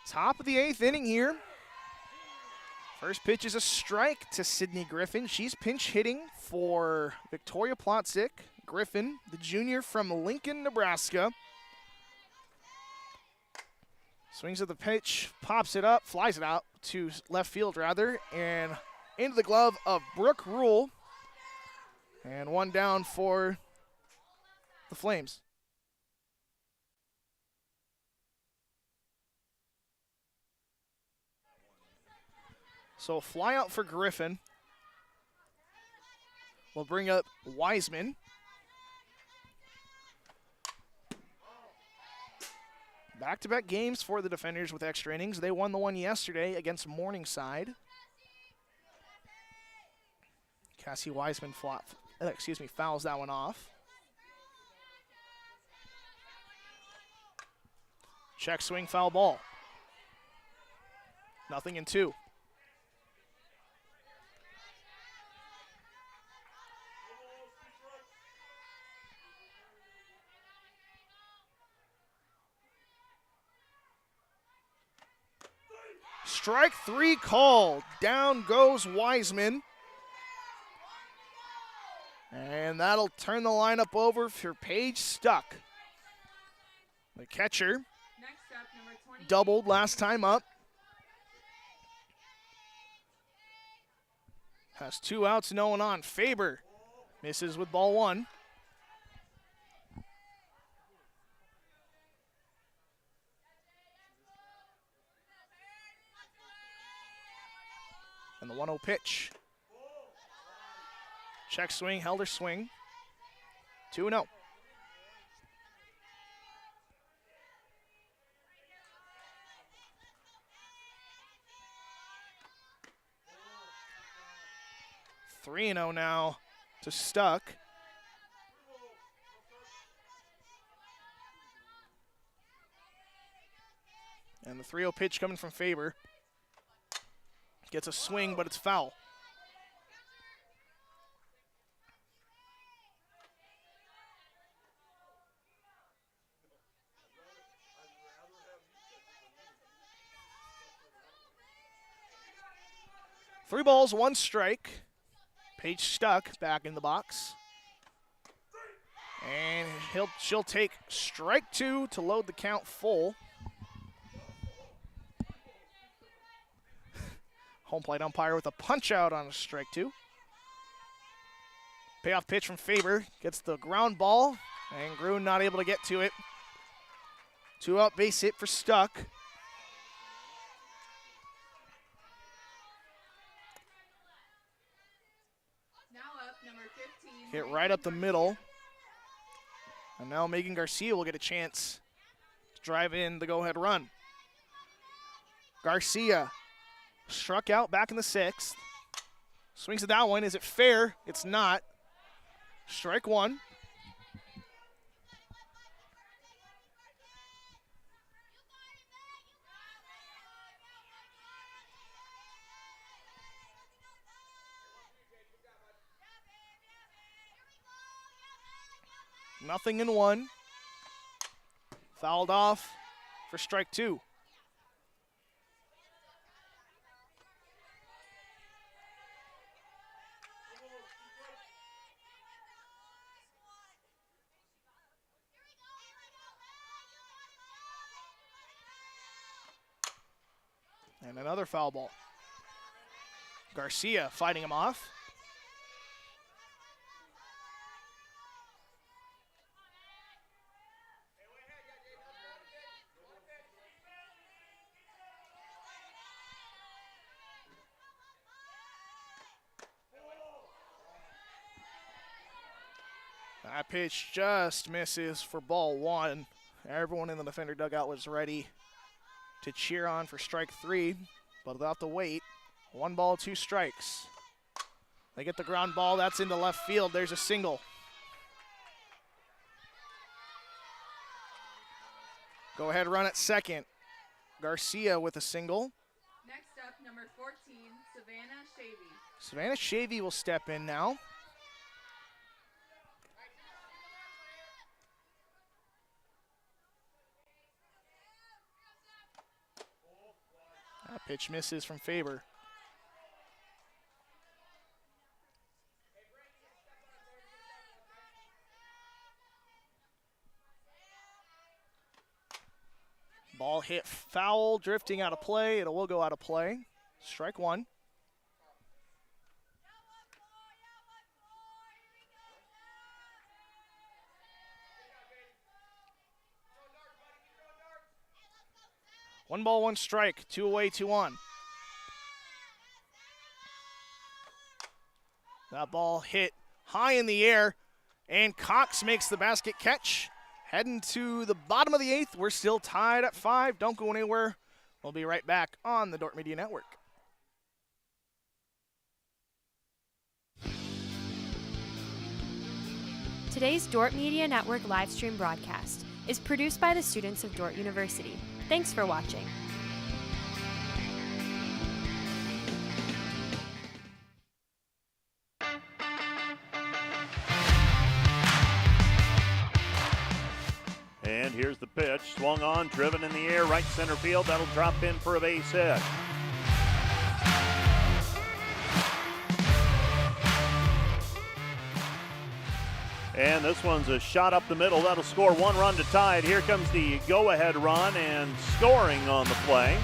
Top of the 8th inning here. First pitch is a strike to Sydney Griffin. She's pinch hitting for Victoria Plotzik. Griffin, the junior from Lincoln, Nebraska. Swings at the pitch, pops it up, flies it out to left field rather, and into the glove of Brooke Rule. And one down for the Flames. So a fly out for Griffin. We'll bring up Wiseman. Back-to-back games for the Defenders with extra innings. They won the one yesterday against Morningside. Cassie Wiseman fouls that one off. Check swing, foul ball. 0-2. Strike 3 called. Down goes Wiseman. And that'll turn the lineup over for Paige Stuck. The catcher doubled last time up. Has 2 outs, no one on. Faber misses with ball 1. And the 1-0 pitch. Check swing, held her swing. 2-0. Three 3-0 now to Stuck. And the 3-0 pitch coming from Faber. Gets a swing, but it's foul. Three balls, 1 strike. Paige Stuck back in the box. And she'll take strike 2 to load the count full. Home plate umpire with a punch out on a strike 2. Payoff pitch from Faber. Gets the ground ball, and Gruen not able to get to it. 2-out base hit for Stuck. Hit right up the middle. And now Megan Garcia will get a chance to drive in the go-ahead run. Garcia struck out back in the 6th. Swings at that one. Is it fair? It's not. Strike 1. Nothing in 1. Fouled off for strike 2. And another foul ball. Garcia fighting him off. That pitch just misses for ball 1. Everyone in the Defender dugout was ready to cheer on for strike 3, but without the wait. 1 ball, 2 strikes. They get the ground ball. That's into left field. There's a single. Go ahead run at second. Garcia with a single. Next up, number 14, Savannah Shavy. Savannah Shavy will step in now. That pitch misses from Faber. Ball hit foul, drifting out of play. It will go out of play. Strike one. One ball, one strike. 2 away, 2 on. That ball hit high in the air, and Cox makes the basket catch. Heading to the bottom of the 8th. We're still tied at 5. Don't go anywhere. We'll be right back on the Dordt Media Network. Today's Dordt Media Network live stream broadcast is produced by the students of Dordt University. Thanks for watching. And here's the pitch, swung on, driven in the air, right center field. That'll drop in for a base hit. And this one's a shot up the middle. That'll score 1 run to tie it. Here comes the go-ahead run and scoring on the play.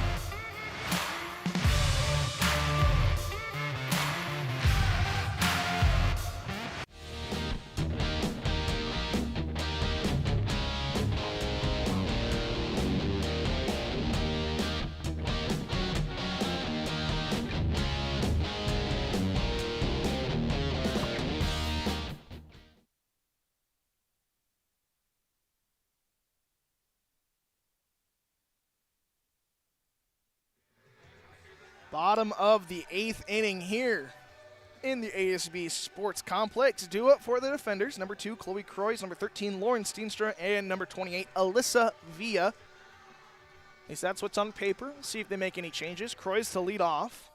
Bottom of the 8th inning here in the ASB Sports Complex. Do it for the defenders. Number 2, Chloe Croys. Number 13, Lauren Steenstra. And number 28, Alyssa Villa. At least that's what's on paper. We'll see if they make any changes. Croys to lead off.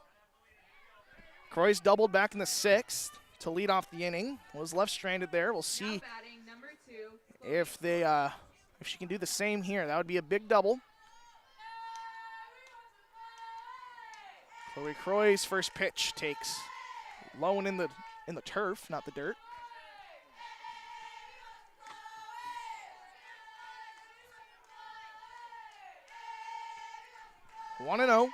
Croys doubled back in the 6th to lead off the inning. Was left stranded there. We'll see if she can do the same here. That would be a big double. Chloe Croy's first pitch takes low and in the turf, not the dirt. One and 0.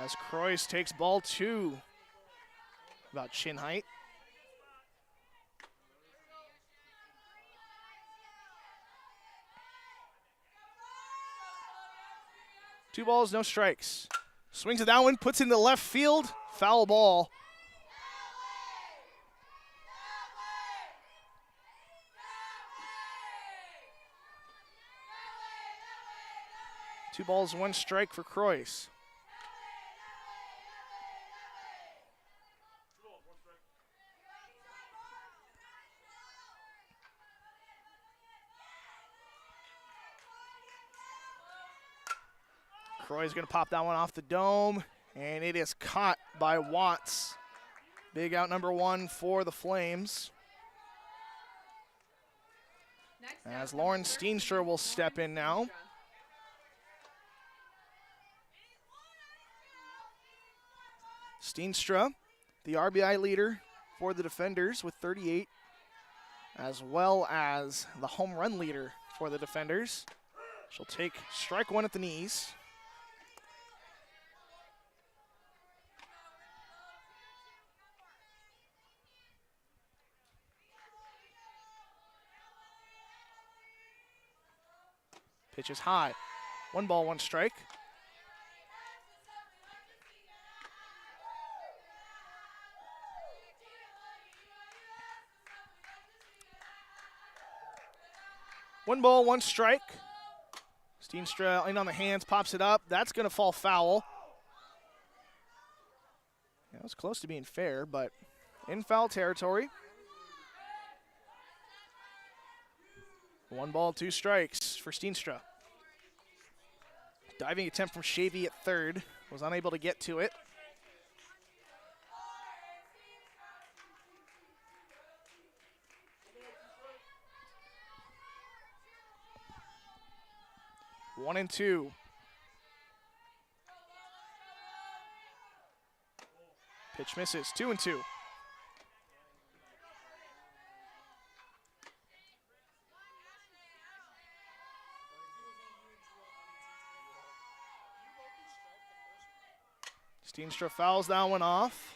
As Croy's takes ball 2, about chin height. Two balls, no strikes. Swings it that one, puts it in the left field. Foul ball. Two balls, one strike for Croix. Croy's going to pop that one off the dome, and it is caught by Watts. Big out number 1 for the Flames. As Lauren Steenstra will step in now. Steenstra, the RBI leader for the defenders with 38, as well as the home run leader for the defenders. She'll take strike 1 at the knees. Pitch is high. 1 ball, 1 strike. One ball, 1 strike. Steenstra in on the hands, pops it up. That's going to fall foul. Yeah, it was close to being fair, but in foul territory. 1 ball, 2 strikes for Steenstra. Diving attempt from Shavy at third. Was unable to get to it. 1-2. Pitch misses. 2-2. Steenstra fouls that one off.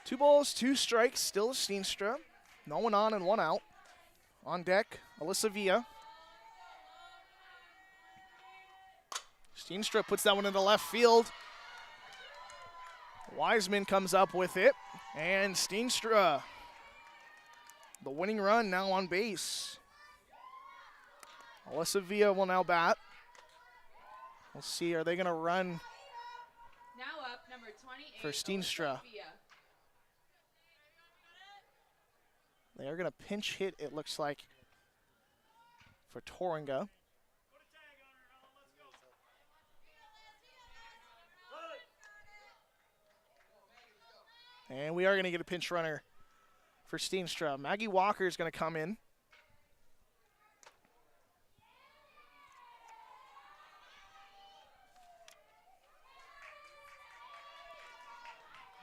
Two balls, two strikes, still Steenstra. No one on and one out. On deck, Alyssa Villa. Steenstra puts that one into left field. Wiseman comes up with it. And Steenstra, the winning run, now on base. Alyssa Villa will now bat. We'll see, are they going to run Now up, number 28, for Steenstra? Villa. They are going to pinch hit, it looks like, for Toringa. And we are going to get a pinch runner for Steenstra. Maggie Walker is going to come in.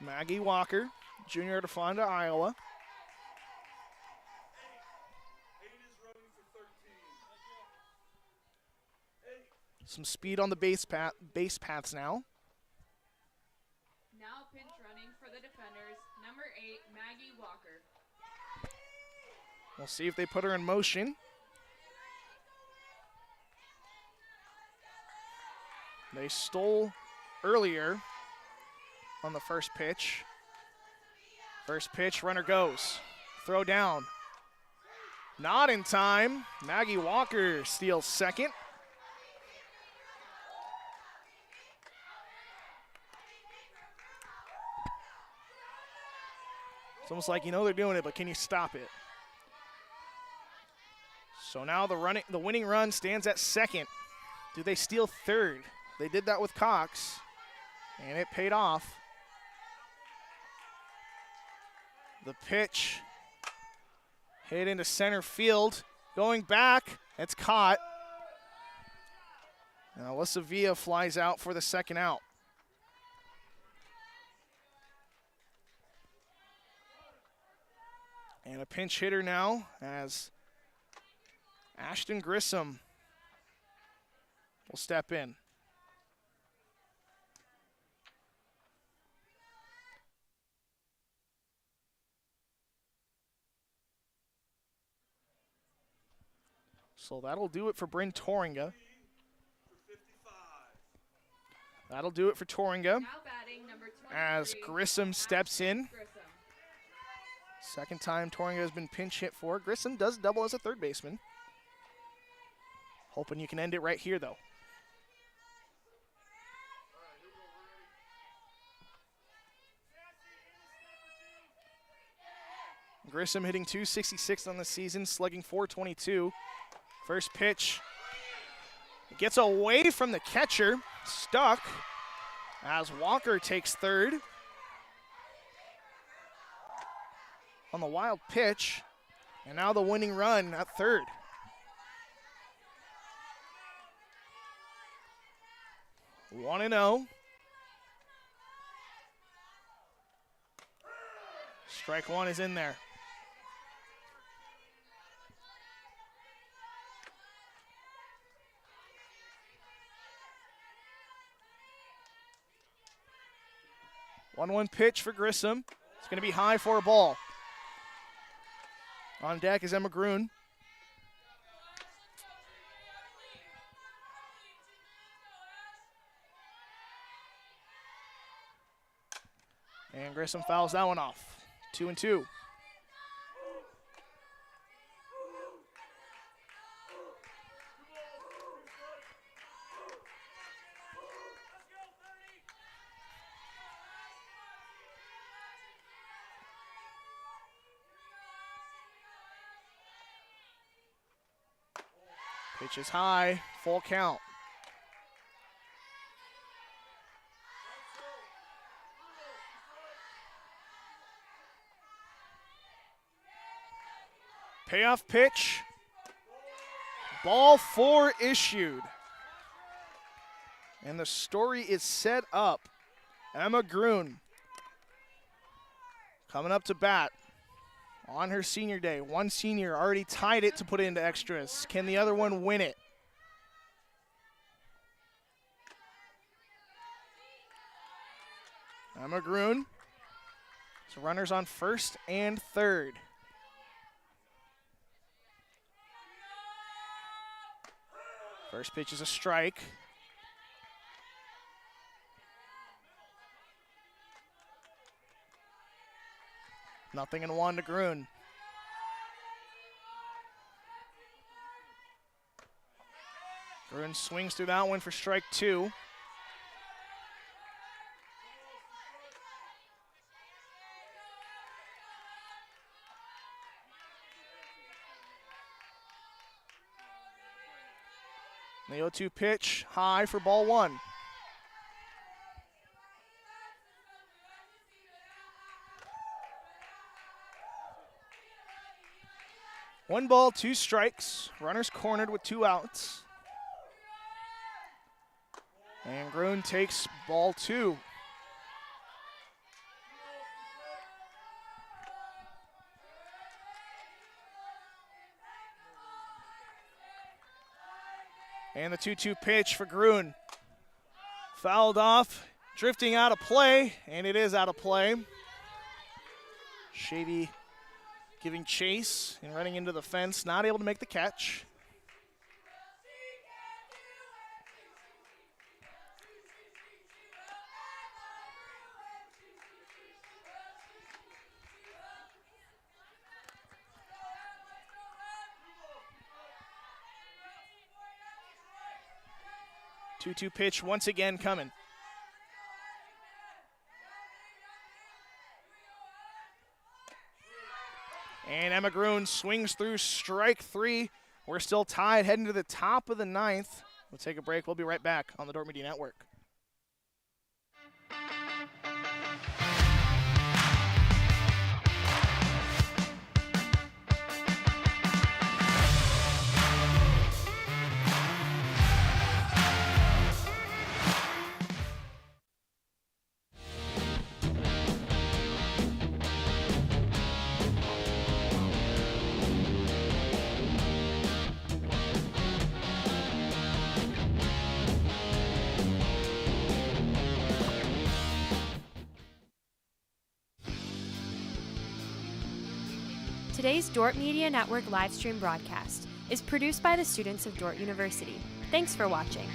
Maggie Walker, junior to Fonda, Iowa. Some speed on the base paths now. Now pinch running for the defenders, number 8, Maggie Walker. We'll see if they put her in motion. They stole earlier on the first pitch. First pitch, runner goes. Throw down. Not in time. Maggie Walker steals second. It's almost like you know they're doing it, but can you stop it? So now the winning run stands at second. Do they steal third? They did that with Cox, and it paid off. The pitch hit into center field. Going back, it's caught. And Alyssa Villa flies out for the second out. And a pinch hitter now as Ashton Grissom will step in. So that'll do it for Bryn Toringa. That'll do it for Toringa Now batting, number 23, as Grissom steps in. Grissom. Second time Toringa has been pinch hit for. Grissom does double as a third baseman. Hoping you can end it right here, though. Grissom hitting .266 on the season, slugging .422. First pitch. It gets away from the catcher. Stuck as Walker takes third. On the wild pitch, and now the winning run at third. One and 0. Strike one is in there. One pitch for Grissom. It's going to be high for a ball. On deck is Emma Grun. And Grissom fouls that one off. 2-2. Pitch is high, full count. Payoff pitch. Ball 4 issued. And the story is set up. Emma Grun coming up to bat on her senior day. One senior already tied it to put it into extras. Can the other one win it? Emma Grun. So runners on first and third. First pitch is a strike. Nothing in 1 to Grun. Grun swings through that one for strike 2. The 0-2 pitch, high for ball 1. One ball, 2 strikes. Runners cornered with 2 outs. And Grun takes ball 2. And the 2-2 pitch for Grun. Fouled off, drifting out of play, and it is out of play. Shady giving chase and running into the fence, not able to make the catch. Two-two pitch once again coming. And Emma Grun swings through strike 3. We're still tied, heading to the top of the 9th. We'll take a break. We'll be right back on the Dordt Media Network. Today's Dordt Media Network livestream broadcast is produced by the students of Dordt University. Thanks for watching.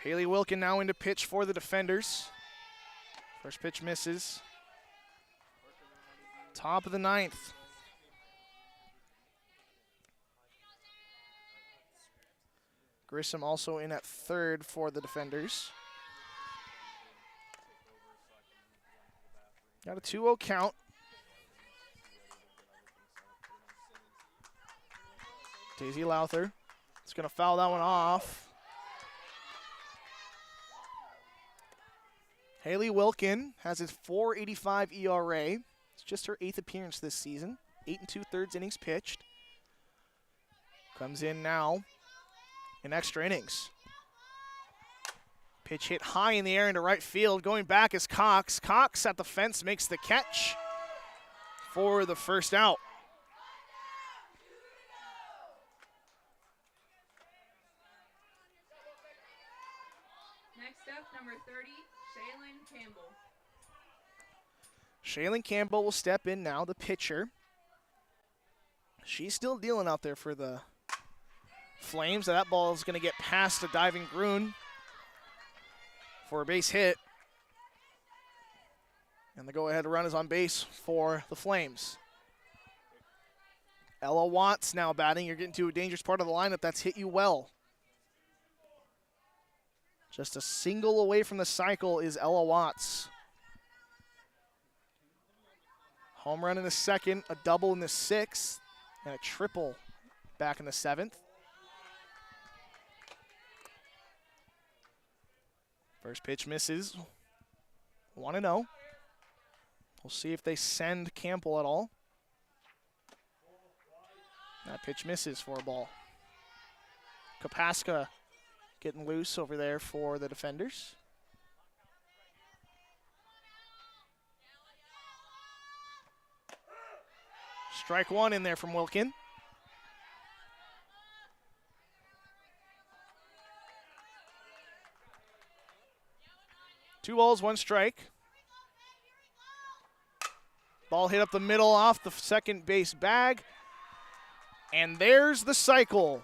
Haley Wilkin now into pitch for the defenders. First pitch misses. Top of the 9th. Grissom also in at third for the defenders. Got a 2-0 count. Daisy Lowther is going to foul that one off. Haley Wilkin has his .485 ERA. It's just her 8th appearance this season. 8 2/3 innings pitched. Comes in now in extra innings. Pitch hit high in the air into right field. Going back is Cox. Cox at the fence makes the catch for the first out. number 30, Shaylin Campbell. Shaylin Campbell will step in now, the pitcher. She's still dealing out there for the Flames. That ball is going to get past a diving Grun for a base hit. And the go-ahead run is on base for the Flames. Ella Watts now batting. You're getting to a dangerous part of the lineup. That's hit you well. Just a single away from the cycle is Ella Watts. Home run in the second, a double in the sixth, and a triple back in the seventh. First pitch misses. 1-0. We'll see if they send Campbell at all. That pitch misses for a ball. Kapaska getting loose over there for the defenders. Strike one in there from Wilkin. Two balls, one strike. Ball hit up the middle off the second base bag. And there's the cycle.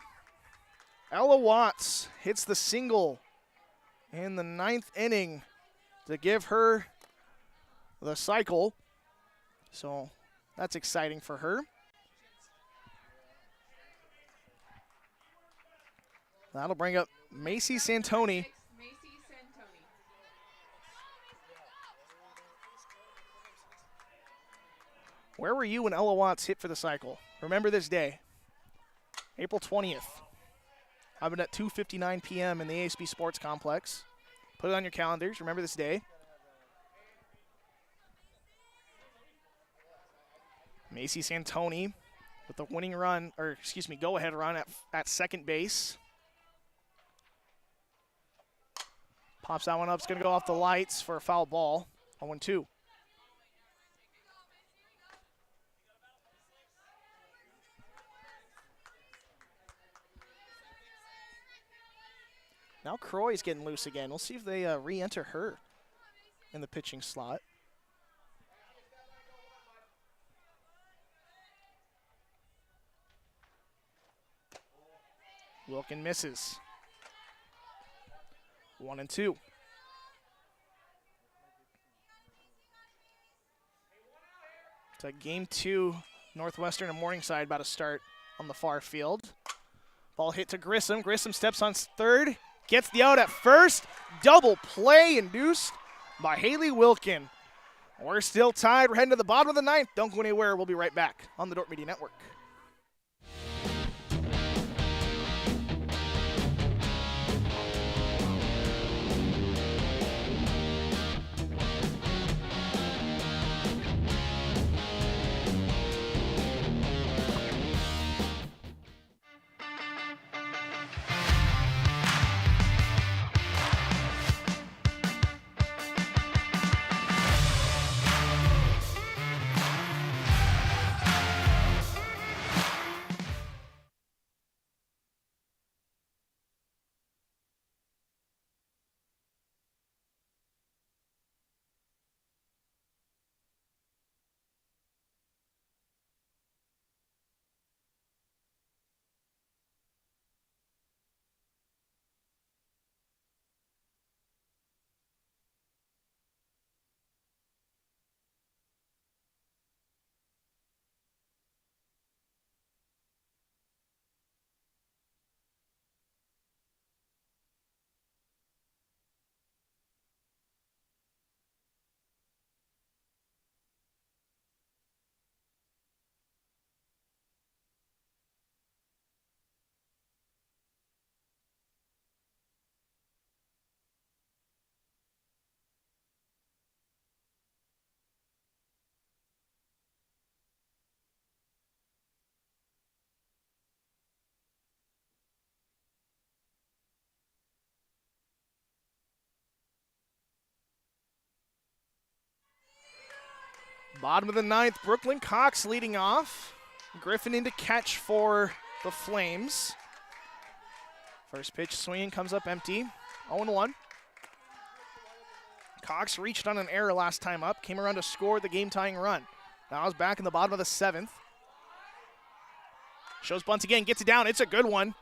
Ella Watts hits the single in the ninth inning to give her the cycle. So that's exciting for her. That'll bring up Macy Santoni. Where were you when Ella Watts hit for the cycle? Remember this day, April 20th. Happened at 2:59 p.m. in the ASB Sports Complex. Put it on your calendars. Remember this day. Macy Santoni with the winning run, or excuse me, go-ahead run at second base. Pops that one up. It's going to go off the lights for a foul ball. 0-2. Now Croy's getting loose again. We'll see if they re-enter her in the pitching slot. Wilkin misses. 1-2. It's a game two, Northwestern and Morningside about to start on the far field. Ball hit to Grissom. Grissom steps on third. Gets the out at first. Double play induced by Haley Wilkin. We're still tied. We're heading to the bottom of the ninth. Don't go anywhere. We'll be right back on the Dordt Media Network. Bottom of the ninth, Brooklyn Cox leading off. Griffin in to catch for the Flames. First pitch swing comes up empty. 0-1. Cox reached on an error last time up, came around to score the game-tying run. Now is back in the bottom of the 7th. Shows bunt again, gets it down. It's a good one.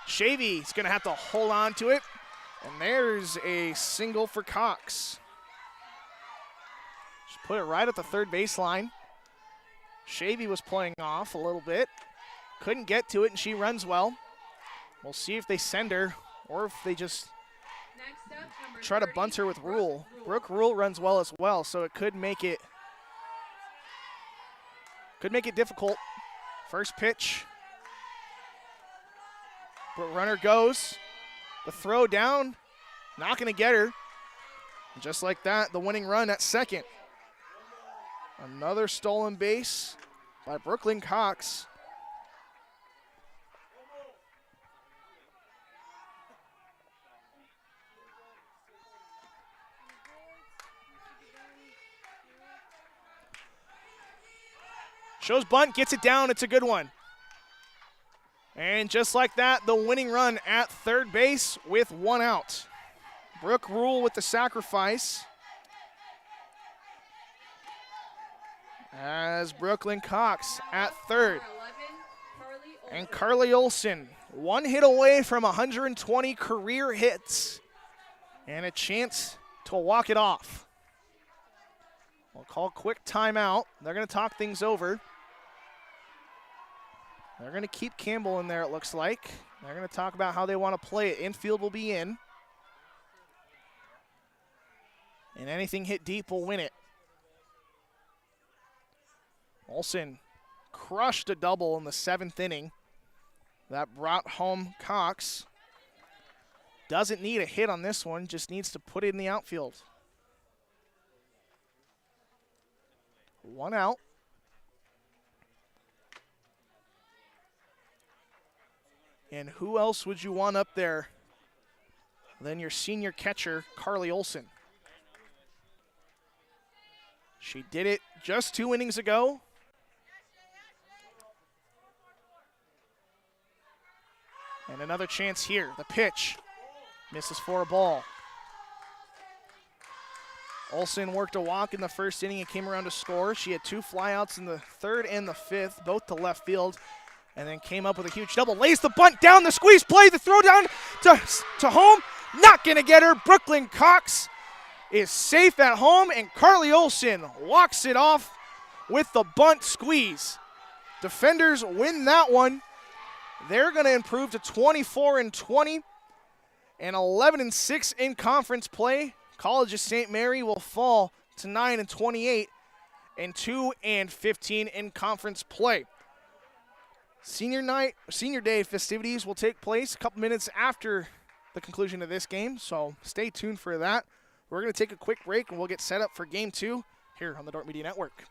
Shavy's going to have to hold on to it. And there's a single for Cox. Just put it right at the third baseline. Shavy was playing off a little bit. Couldn't get to it, and she runs well. We'll see if they send her or if they just try to bunt her with Rule. Brooke Rule runs well as well, so it could make it difficult. First pitch. But runner goes. The throw down, not going to get her. And just like that, the winning run at second. Another stolen base by Brooklyn Cox. Shows bunt, gets it down, it's a good one. And just like that, the winning run at third base with 1 out. Brooke Rule with the sacrifice. As Brooklyn Cox at third. And Carly Olson, 1 hit away from 120 career hits. And a chance to walk it off. We'll call a quick timeout. They're going to talk things over. They're going to keep Campbell in there, it looks like. They're going to talk about how they want to play it. Infield will be in. And anything hit deep will win it. Olsen crushed a double in the 7th inning. That brought home Cox. Doesn't need a hit on this one, just needs to put it in the outfield. 1 out. And who else would you want up there than your senior catcher, Carly Olson? She did it just 2 innings ago. And another chance here. The pitch misses for a ball. Olsen worked a walk in the 1st inning and came around to score. She had 2 flyouts in the 3rd and the 5th, both to left field. And then came up with a huge double. Lays the bunt down, the squeeze play, the throw down to home. Not going to get her. Brooklyn Cox is safe at home, and Carly Olson walks it off with the bunt squeeze. Defenders win that one. They're going to improve to 24-20 and 11-6 in conference play. College of St. Mary will fall to 9-28 and 2-15 in conference play. Senior day festivities will take place a couple minutes after the conclusion of this game, so stay tuned for that. We're going to take a quick break, and we'll get set up for Game 2 here on the Dordt Media Network.